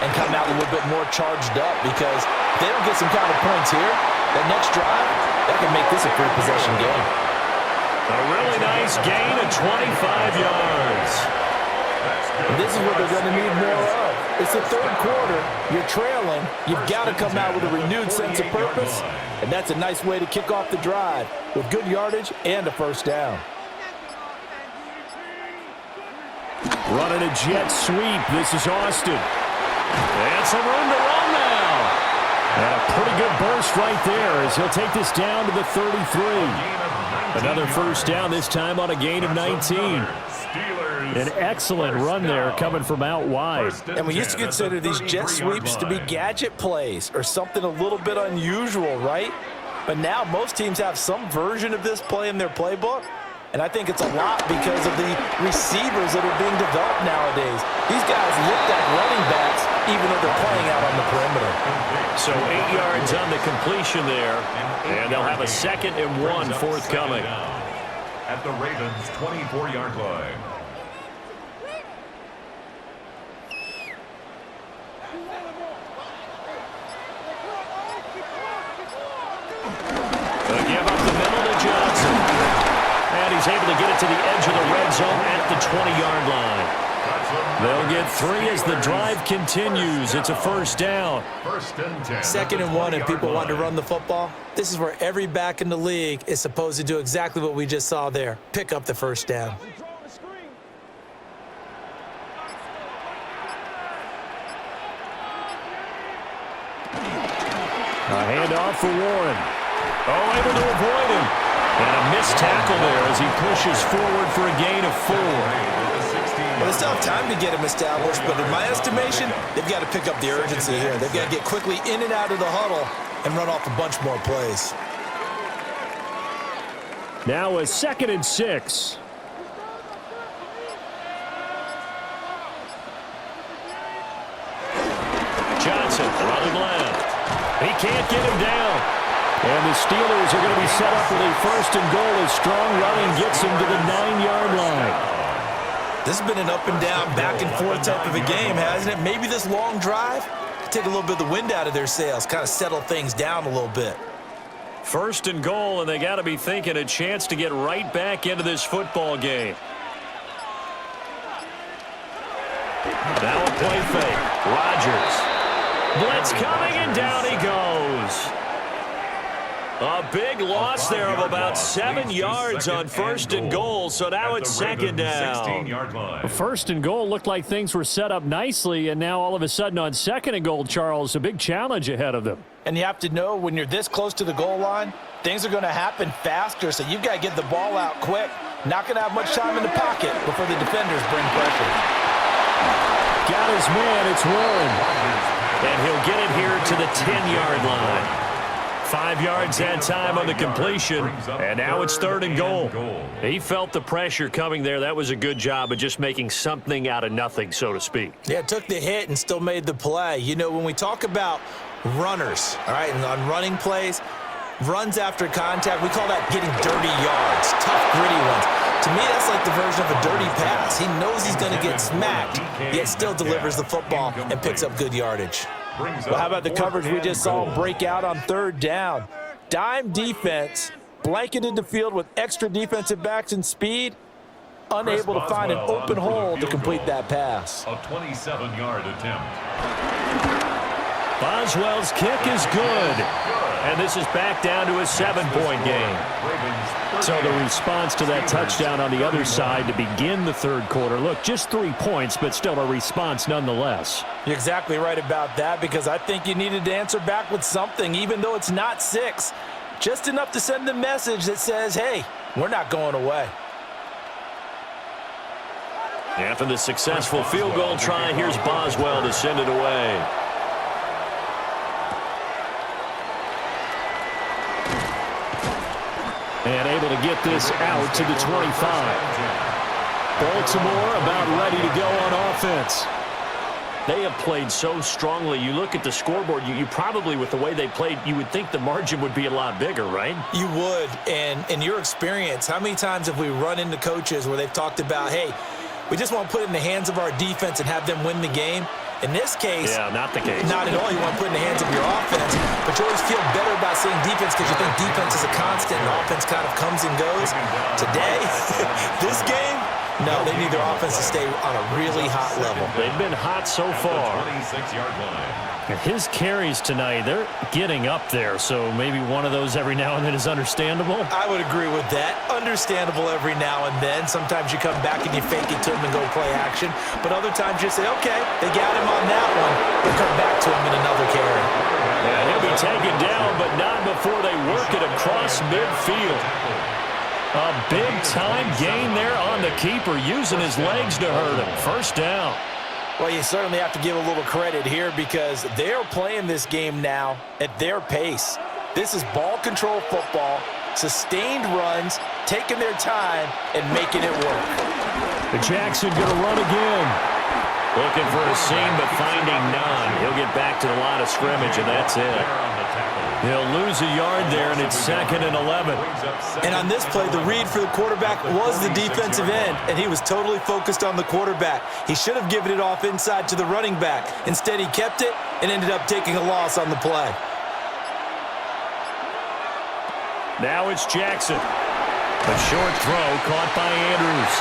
and come out a little bit more charged up, because if they don't get some kind of points here, that next drive, that can make this a free possession game. A really nice gain of 25 yards. And this is what they're going to need more of. It's the third quarter. You're trailing. You've got to come out with a renewed sense of purpose. And that's a nice way to kick off the drive with good yardage and a first down. Running a jet sweep. This is Austin. And some room to run now. And a pretty good burst right there as he'll take this down to the 33. Another first down, this time on a gain of 19. An excellent run there coming from out wide. And we used to consider these jet sweeps to be gadget plays or something a little bit unusual, right? But now most teams have some version of this play in their playbook. And I think it's a lot because of the receivers that are being developed nowadays. These guys look like running backs even though they're playing out on the perimeter. So 8 yards on the completion there. And they'll have a 2nd and 1 forthcoming. At the Ravens' 24-yard line. They'll give up the middle to Johnson. And he's able to get it to the edge of the red zone at the 20-yard line. They'll get 3 as the drive continues. It's a first down. 2nd and 1 and people want to run the football. This is where every back in the league is supposed to do exactly what we just saw there. Pick up the first down. A handoff for Warren. Oh, able to avoid him. And a missed tackle there as he pushes forward for a gain of 4. Well, they still have time to get him established, but in my estimation, they've got to pick up the urgency here. They've got to get quickly in and out of the huddle and run off a bunch more plays. Now a 2nd and 6. Johnson running left. He can't get him down. And the Steelers are going to be set up with a 1st and goal as strong running gets him to the 9-yard line. This has been an up and down, back and forth type of a game, hasn't it? Maybe this long drive could take a little bit of the wind out of their sails, kind of settle things down a little bit. 1st and goal, and they got to be thinking a chance to get right back into this football game. Now a play fake. Rodgers. Blitz coming, and down he goes. A big loss there of about 7 yards on 1st and goal, so now it's 2nd down. 1st and goal looked like things were set up nicely, and now all of a sudden on 2nd and goal, Charles, a big challenge ahead of them. And you have to know when you're this close to the goal line, things are going to happen faster, so you've got to get the ball out quick. Not going to have much time in the pocket before the defenders bring pressure. Got his man, it's Warren. And he'll get it here to the 10-yard line. 5 yards that time on the completion, and now it's 3rd and goal. He felt the pressure coming there. That was a good job of just making something out of nothing, so to speak. Yeah, took the hit and still made the play. You know, when we talk about runners, all right, and on running plays, runs after contact, we call that getting dirty yards, tough, gritty ones. To me, that's like the version of a dirty pass. He knows he's going to get smacked, yet still delivers the football and picks up good yardage. Well, how about the coverage we just saw break out on 3rd down? Dime defense, blanketed the field with extra defensive backs and speed, unable to find an open hole to complete that pass. A 27-yard attempt. Boswell's kick is good. And this is back down to a 7-point game. So the response to that touchdown on the other side to begin the 3rd quarter. Look, just 3 points, but still a response nonetheless. You're exactly right about that, because I think you needed to answer back with something, even though it's not 6. Just enough to send a message that says, hey, we're not going away. After the successful field goal try, here's Boswell to send it away. And able to get this out to the 25. Baltimore about ready to go on offense. They have played so strongly. You look at the scoreboard, you probably, with the way they played, you would think the margin would be a lot bigger, right? You would. And in your experience, how many times have we run into coaches where they've talked about, hey, we just want to put it in the hands of our defense and have them win the game? In this case, yeah, not the case. Not at all. You want to put it in the hands of your offense, but you always feel better about saying defense because you think defense is a constant and offense kind of comes and goes. Today, this game, no, they need their offense to stay on a really hot level. They've been hot so far. 26-yard line. His carries tonight, they're getting up there, so maybe one of those every now and then is understandable. I would agree with that. Understandable every now and then. Sometimes you come back and you fake it to him and go play action, but other times you say, okay, they got him on that one. We'll come back to him in another carry. Yeah, he'll be taken down, but not before they work it across midfield. A big-time gain there on the keeper, using his legs to hurt him. First down. Well, you certainly have to give a little credit here because they're playing this game now at their pace. This is ball control football, sustained runs, taking their time, and making it work. The Jackson going to run again. Looking for a seam, but finding none. He'll get back to the line of scrimmage, and that's it. He'll lose a yard there, and it's 2nd and 11. And on this play, the read for the quarterback was the defensive end, and he was totally focused on the quarterback. He should have given it off inside to the running back. Instead, he kept it and ended up taking a loss on the play. Now it's Jackson. A short throw caught by Andrews.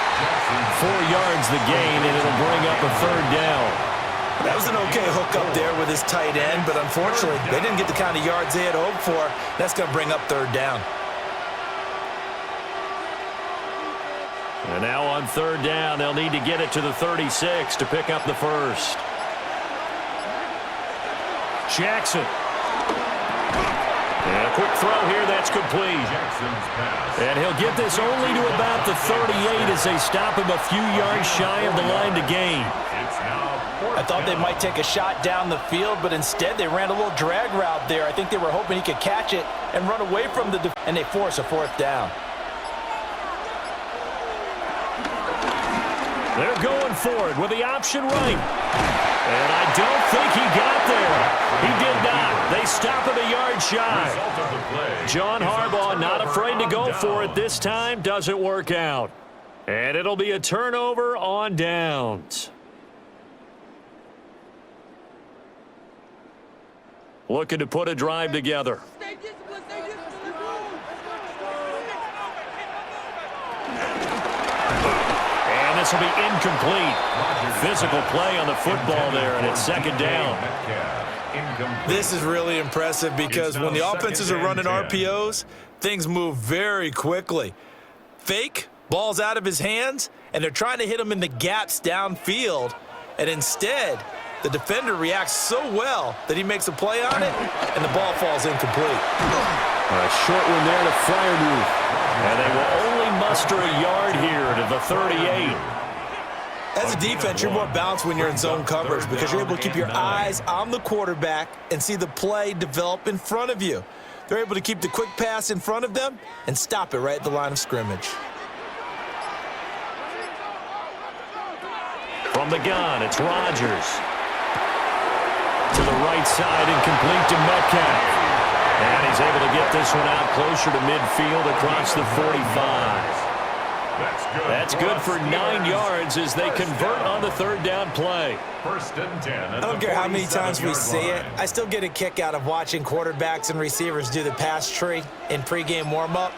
4 yards the gain, and it'll bring up a 3rd down. That was an okay hook up there with his tight end, but unfortunately, they didn't get the kind of yards they had hoped for. That's going to bring up 3rd down. And now on 3rd down, they'll need to get it to the 36 to pick up the first. Jackson. And a quick throw here, that's complete. And he'll get this only to about the 38 as they stop him a few yards shy of the line to gain. I thought they might take a shot down the field, but instead they ran a little drag route there. I think they were hoping he could catch it and run away from the defense, and they force a 4th down. They're going for it with the option right. And I don't think he got there. He did not. They stop him a yard shy. John Harbaugh not afraid to go for it this time. Doesn't work out. And it'll be a turnover on downs. Looking to put a drive together. And this will be incomplete. Physical play on the football there, and it's 2nd down. This is really impressive because when the offenses are running RPOs, things move very quickly. Fake, ball's out of his hands, and they're trying to hit him in the gaps downfield, and instead, the defender reacts so well that he makes a play on it, and the ball falls incomplete. A short one there to Freiermuth. And they will only muster a yard here to the 38. As a defense, you're more balanced when you're in zone coverage because you're able to keep your eyes on the quarterback and see the play develop in front of you. They're able to keep the quick pass in front of them and stop it right at the line of scrimmage. From the gun, it's Rodgers. To the right side and complete to Metcalf. And he's able to get this one out closer to midfield across the 45. That's good for 9 yards as they convert on the 3rd down play. 1st and 10. I don't care how many times we see it. I still get a kick out of watching quarterbacks and receivers do the pass tree in pregame warm-up.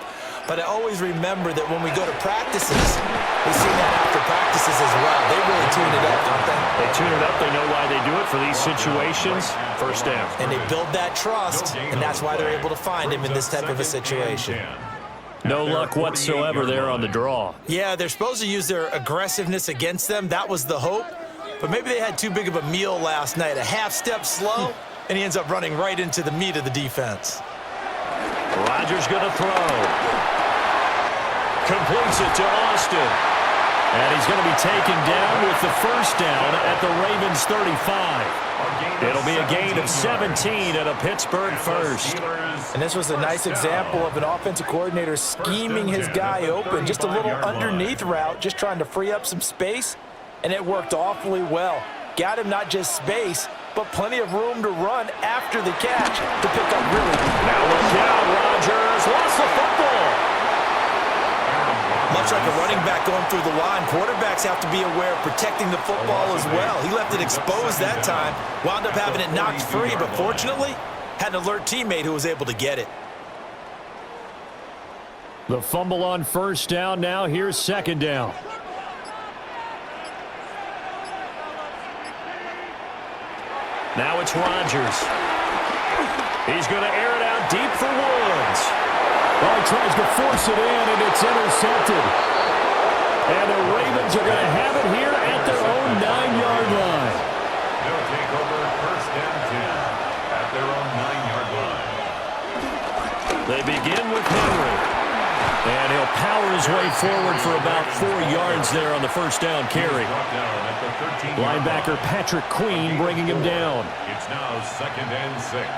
But I always remember that when we go to practices, we see that after practices as well. They really tune it up, don't they? They tune it up. They know why they do it for these situations. 1st down. And they build that trust, and that's why they're able to find him in this type of a situation. No luck whatsoever there on the draw. Yeah, they're supposed to use their aggressiveness against them. That was the hope. But maybe they had too big of a meal last night. A half step slow, and he ends up running right into the meat of the defense. Rodgers going to throw. Completes it to Austin. And he's going to be taken down with the first down at the Ravens 35. It'll be a gain of 17 at a Pittsburgh first. And this was a nice example of an offensive coordinator scheming his guy open. Just a little underneath route, just trying to free up some space, and it worked awfully well. Got him not just space, but plenty of room to run after the catch to pick up really. Now look out, Rodgers lost the football. Much like a running back going through the line, quarterbacks have to be aware of protecting the football as well. He left it exposed that time, wound up having it knocked free, but fortunately, had an alert teammate who was able to get it. The fumble on first down now. Here's second down. Now it's Rodgers. He's going to air it out deep for Woods. Oh, he tries to force it in, and it's intercepted. And the Ravens are going to have it here at their own 9-yard line. They'll take over first and 10 at their own 9-yard line. They begin with Henry. And he'll power his way forward for about 4 yards there on the first down carry. Linebacker Patrick Queen bringing him down. It's now second and 6.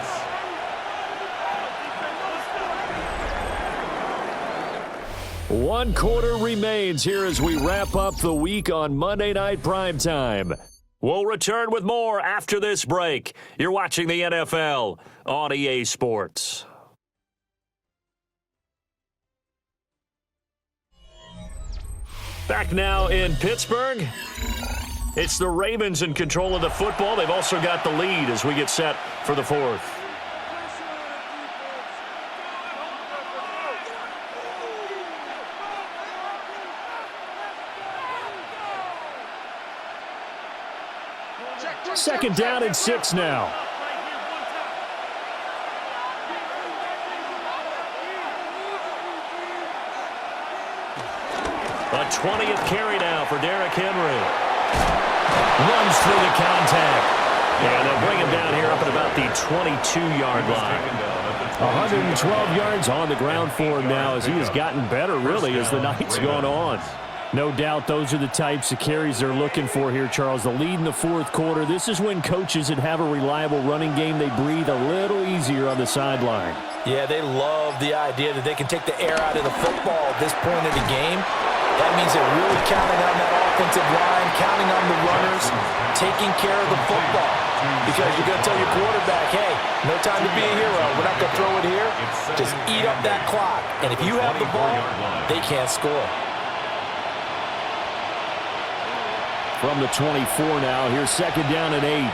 One quarter remains here as we wrap up the week on Monday Night Primetime. We'll return with more after this break. You're watching the NFL on EA Sports. Back now in Pittsburgh. It's the Ravens in control of the football. They've also got the lead as we get set for the fourth. Second down and 6 now. A 20th carry now for Derrick Henry. Runs through the contact. And they'll bring him down here up at about the 22-yard line. 112 yards on the ground for him now as he has gotten better, really, as the night's gone on. No doubt those are the types of carries they're looking for here, Charles. The lead in the fourth quarter. This is when coaches that have a reliable running game, they breathe a little easier on the sideline. Yeah, they love the idea that they can take the air out of the football at this point of the game. That means they're really counting on that offensive line, counting on the runners, taking care of the football. Because you're going to tell your quarterback, hey, no time to be a hero. We're not going to throw it here. Just eat up that clock. And if you have the ball, they can't score. From the 24 now, here's second down and 8.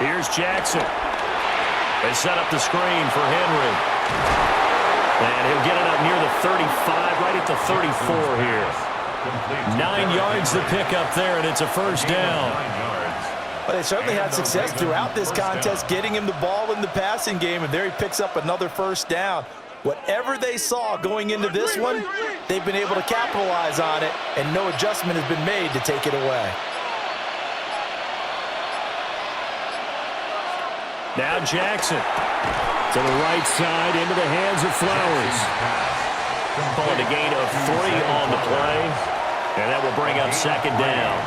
Here's Jackson. They set up the screen for Henry. And he'll get it up near the 35, right at the 34 here. 9 yards to pick up there, and it's a first down. But they certainly had success throughout this contest, getting him the ball in the passing game, and there he picks up another first down. Whatever they saw going into this one, they've been able to capitalize on it, and no adjustment has been made to take it away. Now Jackson to the right side into the hands of Flowers. Calling a gain of 3 on the play, and that will bring up second down.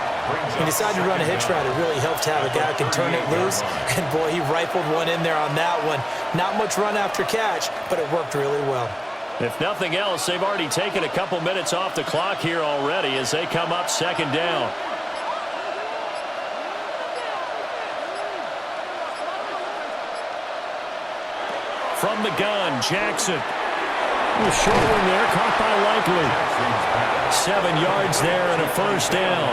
He decided to run a hitch route. It really helped to have a guy who can turn it loose. And, boy, he rifled one in there on that one. Not much run after catch, but it worked really well. If nothing else, they've already taken a couple minutes off the clock here already as they come up second down. From the gun, Jackson. Short one there, caught by Likely. 7 yards there and a first down.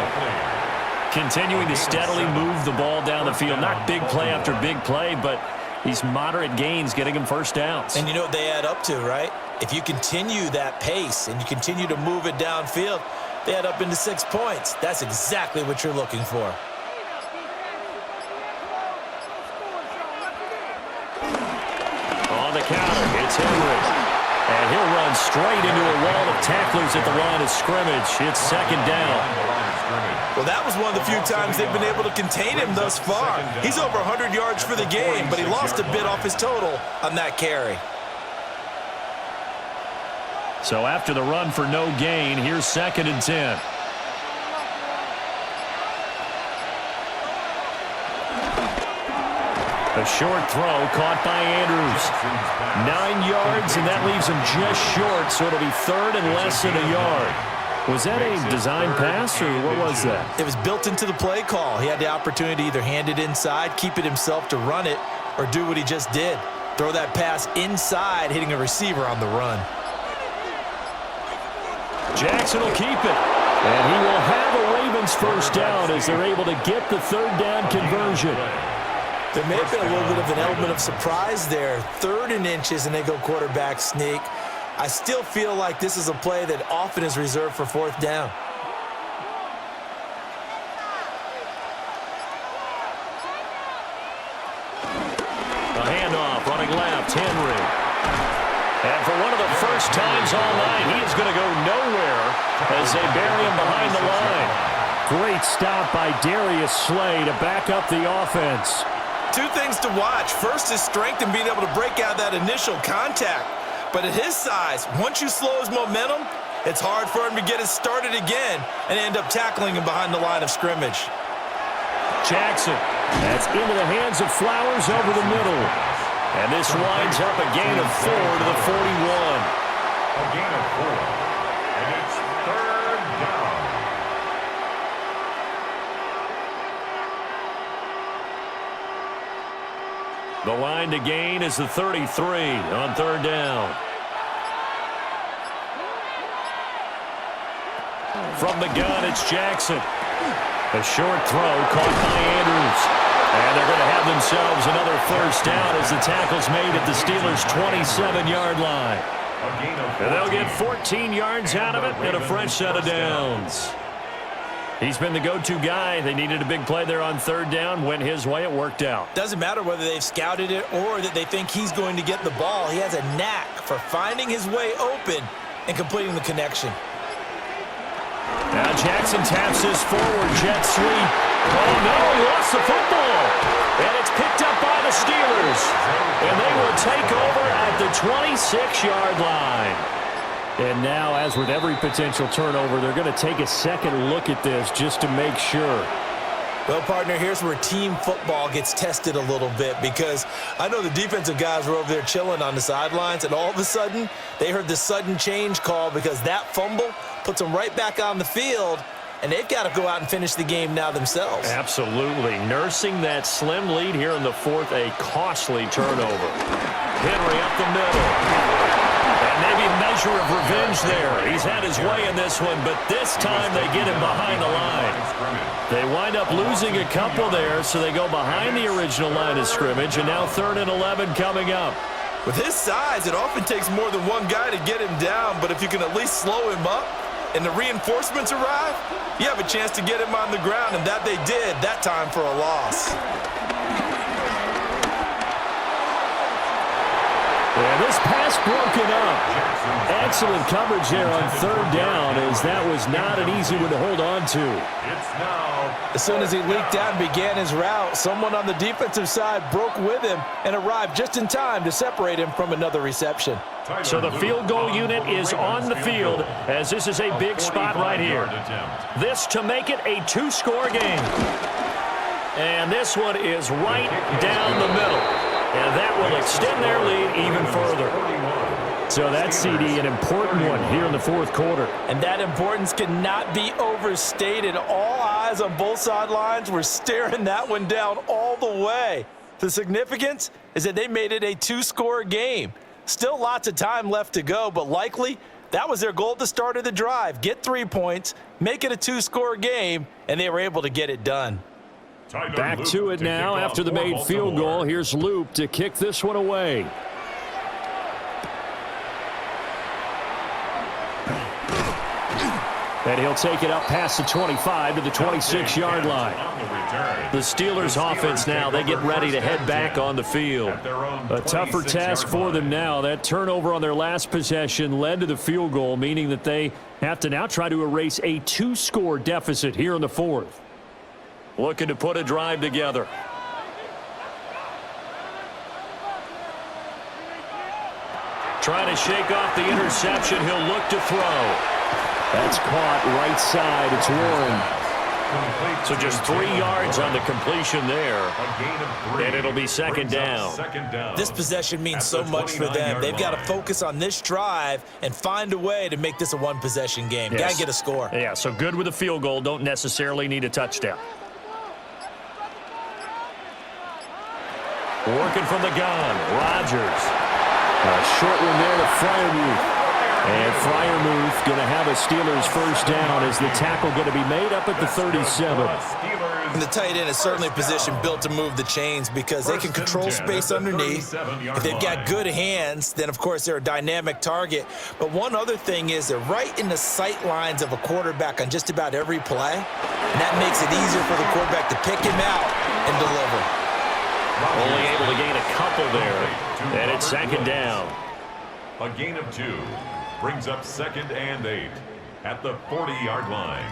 Continuing to steadily move the ball down the field. Not big play after big play, but these moderate gains getting him first downs. And you know what they add up to, right? If you continue that pace and you continue to move it downfield, they add up into 6 points. That's exactly what you're looking for. On the counter, it's Henry. And he'll run straight into a wall of tacklers at the line of scrimmage. It's second down. Well, that was one of the few times they've been able to contain him thus far. He's over 100 yards for the game, but he lost a bit off his total on that carry. So after the run for no gain, here's 2nd and 10. A short throw caught by Andrews. 9 yards, and that leaves him just short, so it'll be 3rd and less than a yard. Was that a design pass, or what was that? It was built into the play call. He had the opportunity to either hand it inside, keep it himself to run it, or do what he just did. Throw that pass inside, hitting a receiver on the run. Jackson will keep it. And he will have a Ravens first down as they're able to get the 3rd down conversion. There may have been a little bit of an element of surprise there. 3rd and inches, and they go quarterback sneak. I still feel like this is a play that often is reserved for 4th down. A handoff, running left, Henry. And for one of the first times all night, he is going to go nowhere as they bury him behind the line. Great stop by Darius Slay to back up the offense. 2 things to watch. First is strength and being able to break out that initial contact. But at his size, once you slow his momentum, it's hard for him to get it started again and end up tackling him behind the line of scrimmage. Jackson, that's into the hands of Flowers over the middle. And this winds up a gain of 4 to the 41. A gain of 4. And it's 3rd down. The line to gain is the 33 on 3rd down. From the gun, it's Jackson. A short throw caught by Andrews. And they're going to have themselves another first down as the tackle's made at the Steelers' 27-yard line. And they'll get 14 yards out of it and a fresh set of downs. He's been the go-to guy. They needed a big play there on 3rd down. Went his way. It worked out. Doesn't matter whether they've scouted it or that they think he's going to get the ball. He has a knack for finding his way open and completing the connection. Now Jackson taps this forward jet sweep. Oh, no, he lost the football. And it's picked up by the Steelers. And they will take over at the 26-yard line. And now, as with every potential turnover, they're going to take a second look at this just to make sure. Well, partner, here's where team football gets tested a little bit because I know the defensive guys were over there chilling on the sidelines, and all of a sudden, they heard the sudden change call because that fumble puts them right back on the field, and they've got to go out and finish the game now themselves. Absolutely. Nursing that slim lead here in the 4th, a costly turnover. Henry up the middle. And maybe a measure of revenge there. He's had his way in this one, but this time they get him behind the line. They wind up losing a couple there, so they go behind the original line of scrimmage, and now 3rd and 11 coming up. With his size, it often takes more than one guy to get him down, but if you can at least slow him up and the reinforcements arrive, you have a chance to get him on the ground, and that they did that time for a loss. And this pass broken up. Excellent coverage there on 3rd down, as that was not an easy one to hold on to. It's now. As soon as he leaked out and began his route, someone on the defensive side broke with him and arrived just in time to separate him from another reception. So the field goal unit is on the field, as this is a big spot right here. This to make it a 2-score game. And this one is right down the middle. And that will extend their lead even further. So that's, CD, an important one here in the 4th quarter. And that importance cannot be overstated. All eyes on both sidelines were staring that one down all the way. The significance is that they made it a 2-score game. Still lots of time left to go, but likely that was their goal at the start of the drive. Get 3 points, make it a 2-score game, and they were able to get it done. Back to it now after the made field goal. Here's Loop to kick this one away. And he'll take it up past the 25 to the 26-yard line. The Steelers offense now, they get ready to head back on the field. A tougher task for them now. That turnover on their last possession led to the field goal, meaning that they have to now try to erase a 2-score deficit here in the 4th. Looking to put a drive together. Trying to shake off the interception. He'll look to throw. That's caught right side. It's Warren. So just 3 yards on the completion there. And it'll be second down. This possession means so much for them. They've got to focus on this drive and find a way to make this a one-possession game. Got to get a score. Yeah, so good with a field goal. Don't necessarily need a touchdown. Working from the gun. Rodgers. A short one there to Freiermuth. And Freiermuth going to have a Steelers first down as the tackle going to be made up at the 37. And the tight end is certainly a position built to move the chains because they can control space underneath. If they've got good hands, then, of course, they're a dynamic target. But one other thing is they're right in the sight lines of a quarterback on just about every play. And that makes it easier for the quarterback to pick him out and deliver. Only able to gain a couple there. And it's second down. A gain of 2 brings up 2nd and 8 at the 40-yard line.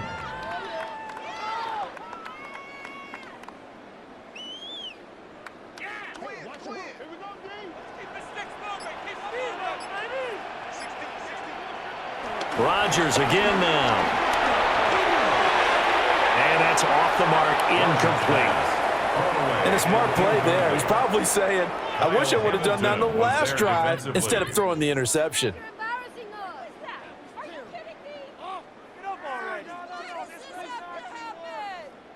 Rodgers again now. And that's off the mark, incomplete. And a smart play there. He's probably saying, I wish I would have done that on the last drive instead of throwing the interception.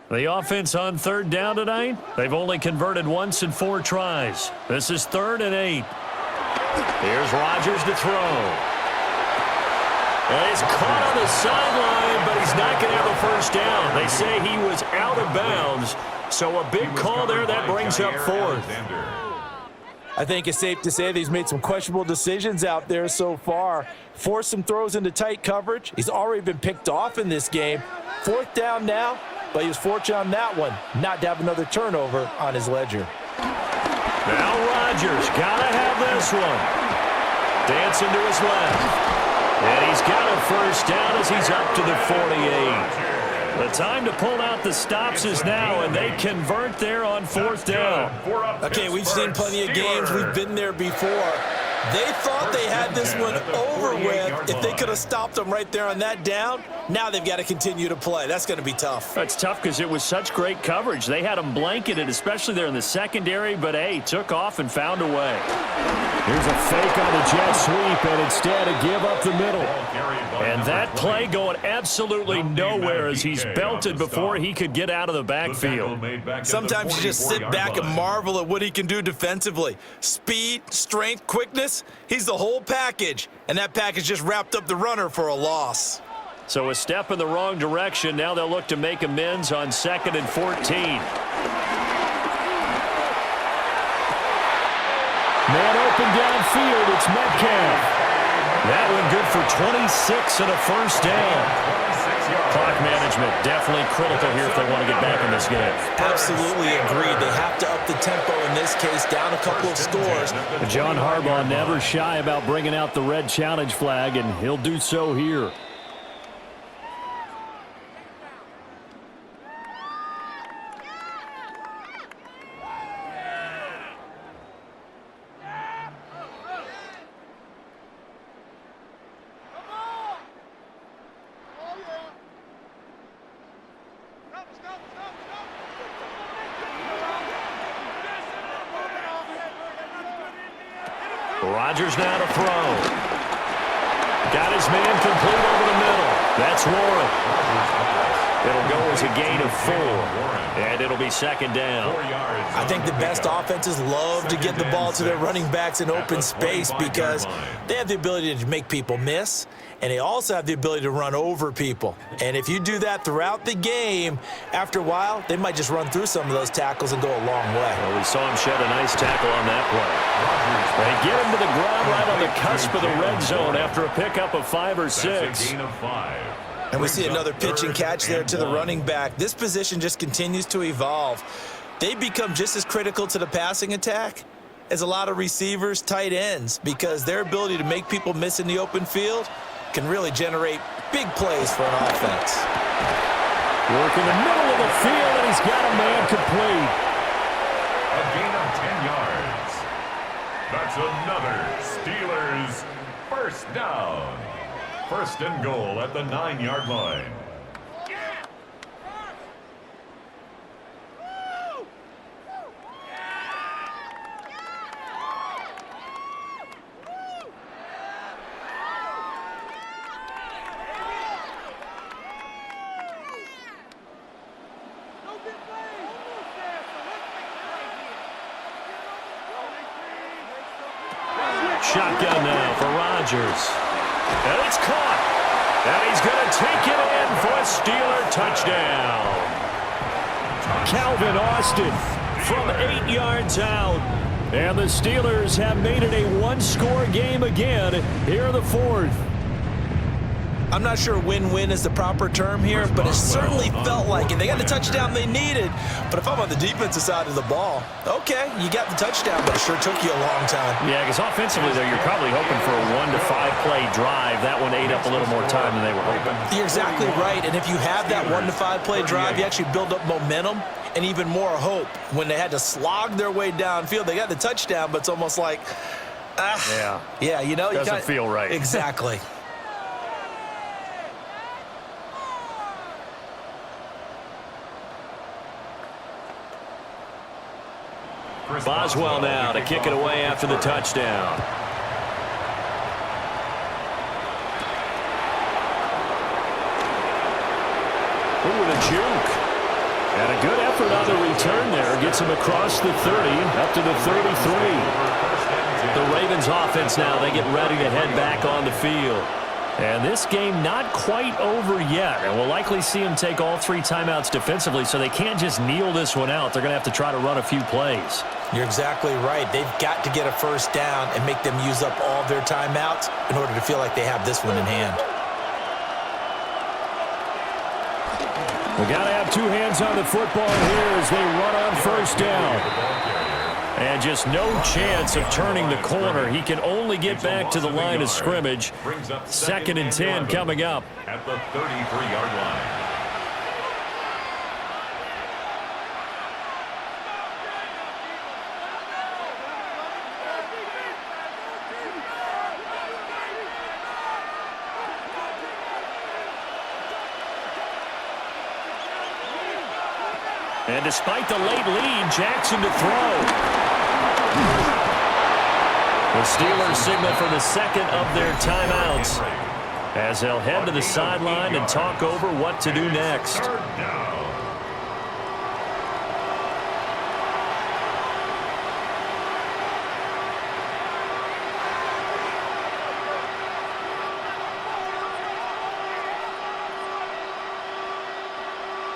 The offense on third down tonight, they've only converted once in 4 tries. This is 3rd and 8. Here's Rodgers to throw. And he's caught on the sideline, but he's not going to have a first down. They say he was out of bounds, so a big call there. That brings up 4th. I think it's safe to say that he's made some questionable decisions out there so far. Forced some throws into tight coverage. He's already been picked off in this game. 4th down now, but he was fortunate on that one not to have another turnover on his ledger. Now Rodgers got to have this one. Dancing to his left. And he's got a first down as he's up to the 48. The time to pull out the stops is now, and they convert there on 4th down. Okay, we've seen plenty of games. We've been there before. They thought they had this one over with. If they could have stopped them right there on that down, now they've got to continue to play. That's going to be tough. That's tough because it was such great coverage. They had them blanketed, especially there in the secondary, but, hey, took off and found a way. Here's a fake on the jet sweep, and instead a give up the middle. And that play going absolutely nowhere as he's belted before he could get out of the backfield. Sometimes you just sit back and marvel at what he can do defensively. Speed, strength, quickness, he's the whole package. And that package just wrapped up the runner for a loss. So a step in the wrong direction. Now they'll look to make amends on 2nd and 14. Man open downfield, it's Metcalf. That one good for 26 and a first down. Clock management definitely critical here if they want to get back in this game. Absolutely agreed. They have to up the tempo in this case, down a couple of scores. John Harbaugh never shy about bringing out the red challenge flag, and he'll do so here. Rodgers now to throw. Got his man complete over the middle. That's Warren. It'll go as a gain of 4. And it'll be second down. I think the best offenses love to get the ball to their running backs in open space because they have the ability to make people miss, and they also have the ability to run over people. And if you do that throughout the game, after a while, they might just run through some of those tackles and go a long way. Well, we saw him shed a nice tackle on that play. They get him to the ground right on the cusp of the red zone after a pickup of 5 or 6. And we see another pitch and catch there to the running back. This position just continues to evolve. They become just as critical to the passing attack as a lot of receivers, tight ends, because their ability to make people miss in the open field can really generate big plays for an offense. Work in the middle of the field, and he's got a man complete. A gain of 10 yards. That's another Steelers first down. First and goal at the 9-yard line. Shotgun now for Rodgers. And it's caught. And he's going to take it in for a Steeler touchdown. Calvin Austin from 8 yards out. And the Steelers have made it a one-score game again here in the fourth. I'm not sure win-win is the proper term here, but it certainly felt like it. They got the touchdown they needed, but if I'm on the defensive side of the ball, okay, you got the touchdown, but it sure took you a long time. Yeah, because offensively, though, you're probably hoping for a 1 to 5 play drive. That one ate up a little more time than they were hoping. You're exactly right, and if you have that 1 to 5 play drive, you actually build up momentum and even more hope. When they had to slog their way downfield, they got the touchdown, but it's almost like, yeah, you know, doesn't feel right. Exactly. Boswell now to kick it away after the touchdown. Ooh, with a juke. And a good effort on the return there. Gets him across the 30, up to the 33. The Ravens offense now, they get ready to head back on the field. And this game not quite over yet. And we'll likely see them take all 3 timeouts defensively, so they can't just kneel this one out. They're going to have to try to run a few plays. You're exactly right. They've got to get a first down and make them use up all their timeouts in order to feel like they have this one in hand. We got to have 2 hands on the football here as they run on first down. And just no chance of turning the corner. He can only get back to the line of scrimmage. 2nd and 10 coming up. At the 33-yard line. And despite the late lead, Jackson to throw. The Steelers signal for the 2nd of their timeouts as they'll head to the sideline and talk over what to do next.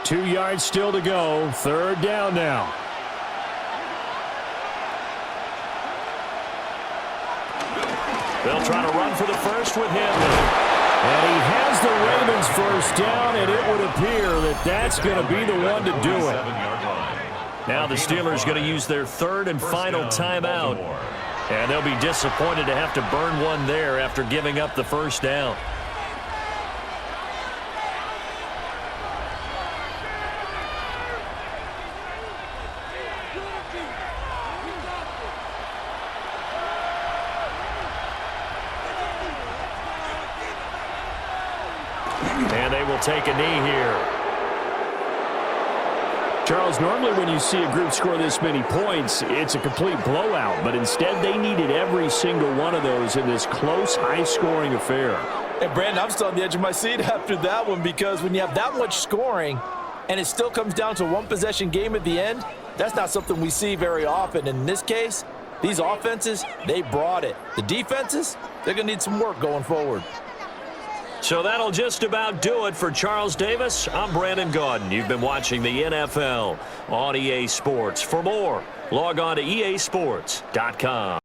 Two yards still to go. 3rd down now. They'll try to run for the first with him. And he has the Ravens first down, and it would appear that that's going to be the one to do it. Now the Steelers going to use their 3rd and final timeout. And they'll be disappointed to have to burn one there after giving up the first down. And they will take a knee here. Charles, normally when you see a group score this many points, it's a complete blowout. But instead, they needed every single one of those in this close, high-scoring affair. Hey, Brandon, I'm still on the edge of my seat after that one because when you have that much scoring and it still comes down to a one-possession game at the end, that's not something we see very often. In this case, these offenses, they brought it. The defenses, they're going to need some work going forward. So that'll just about do it for Charles Davis. I'm Brandon Gaudin. You've been watching the NFL on EA Sports. For more, log on to easports.com.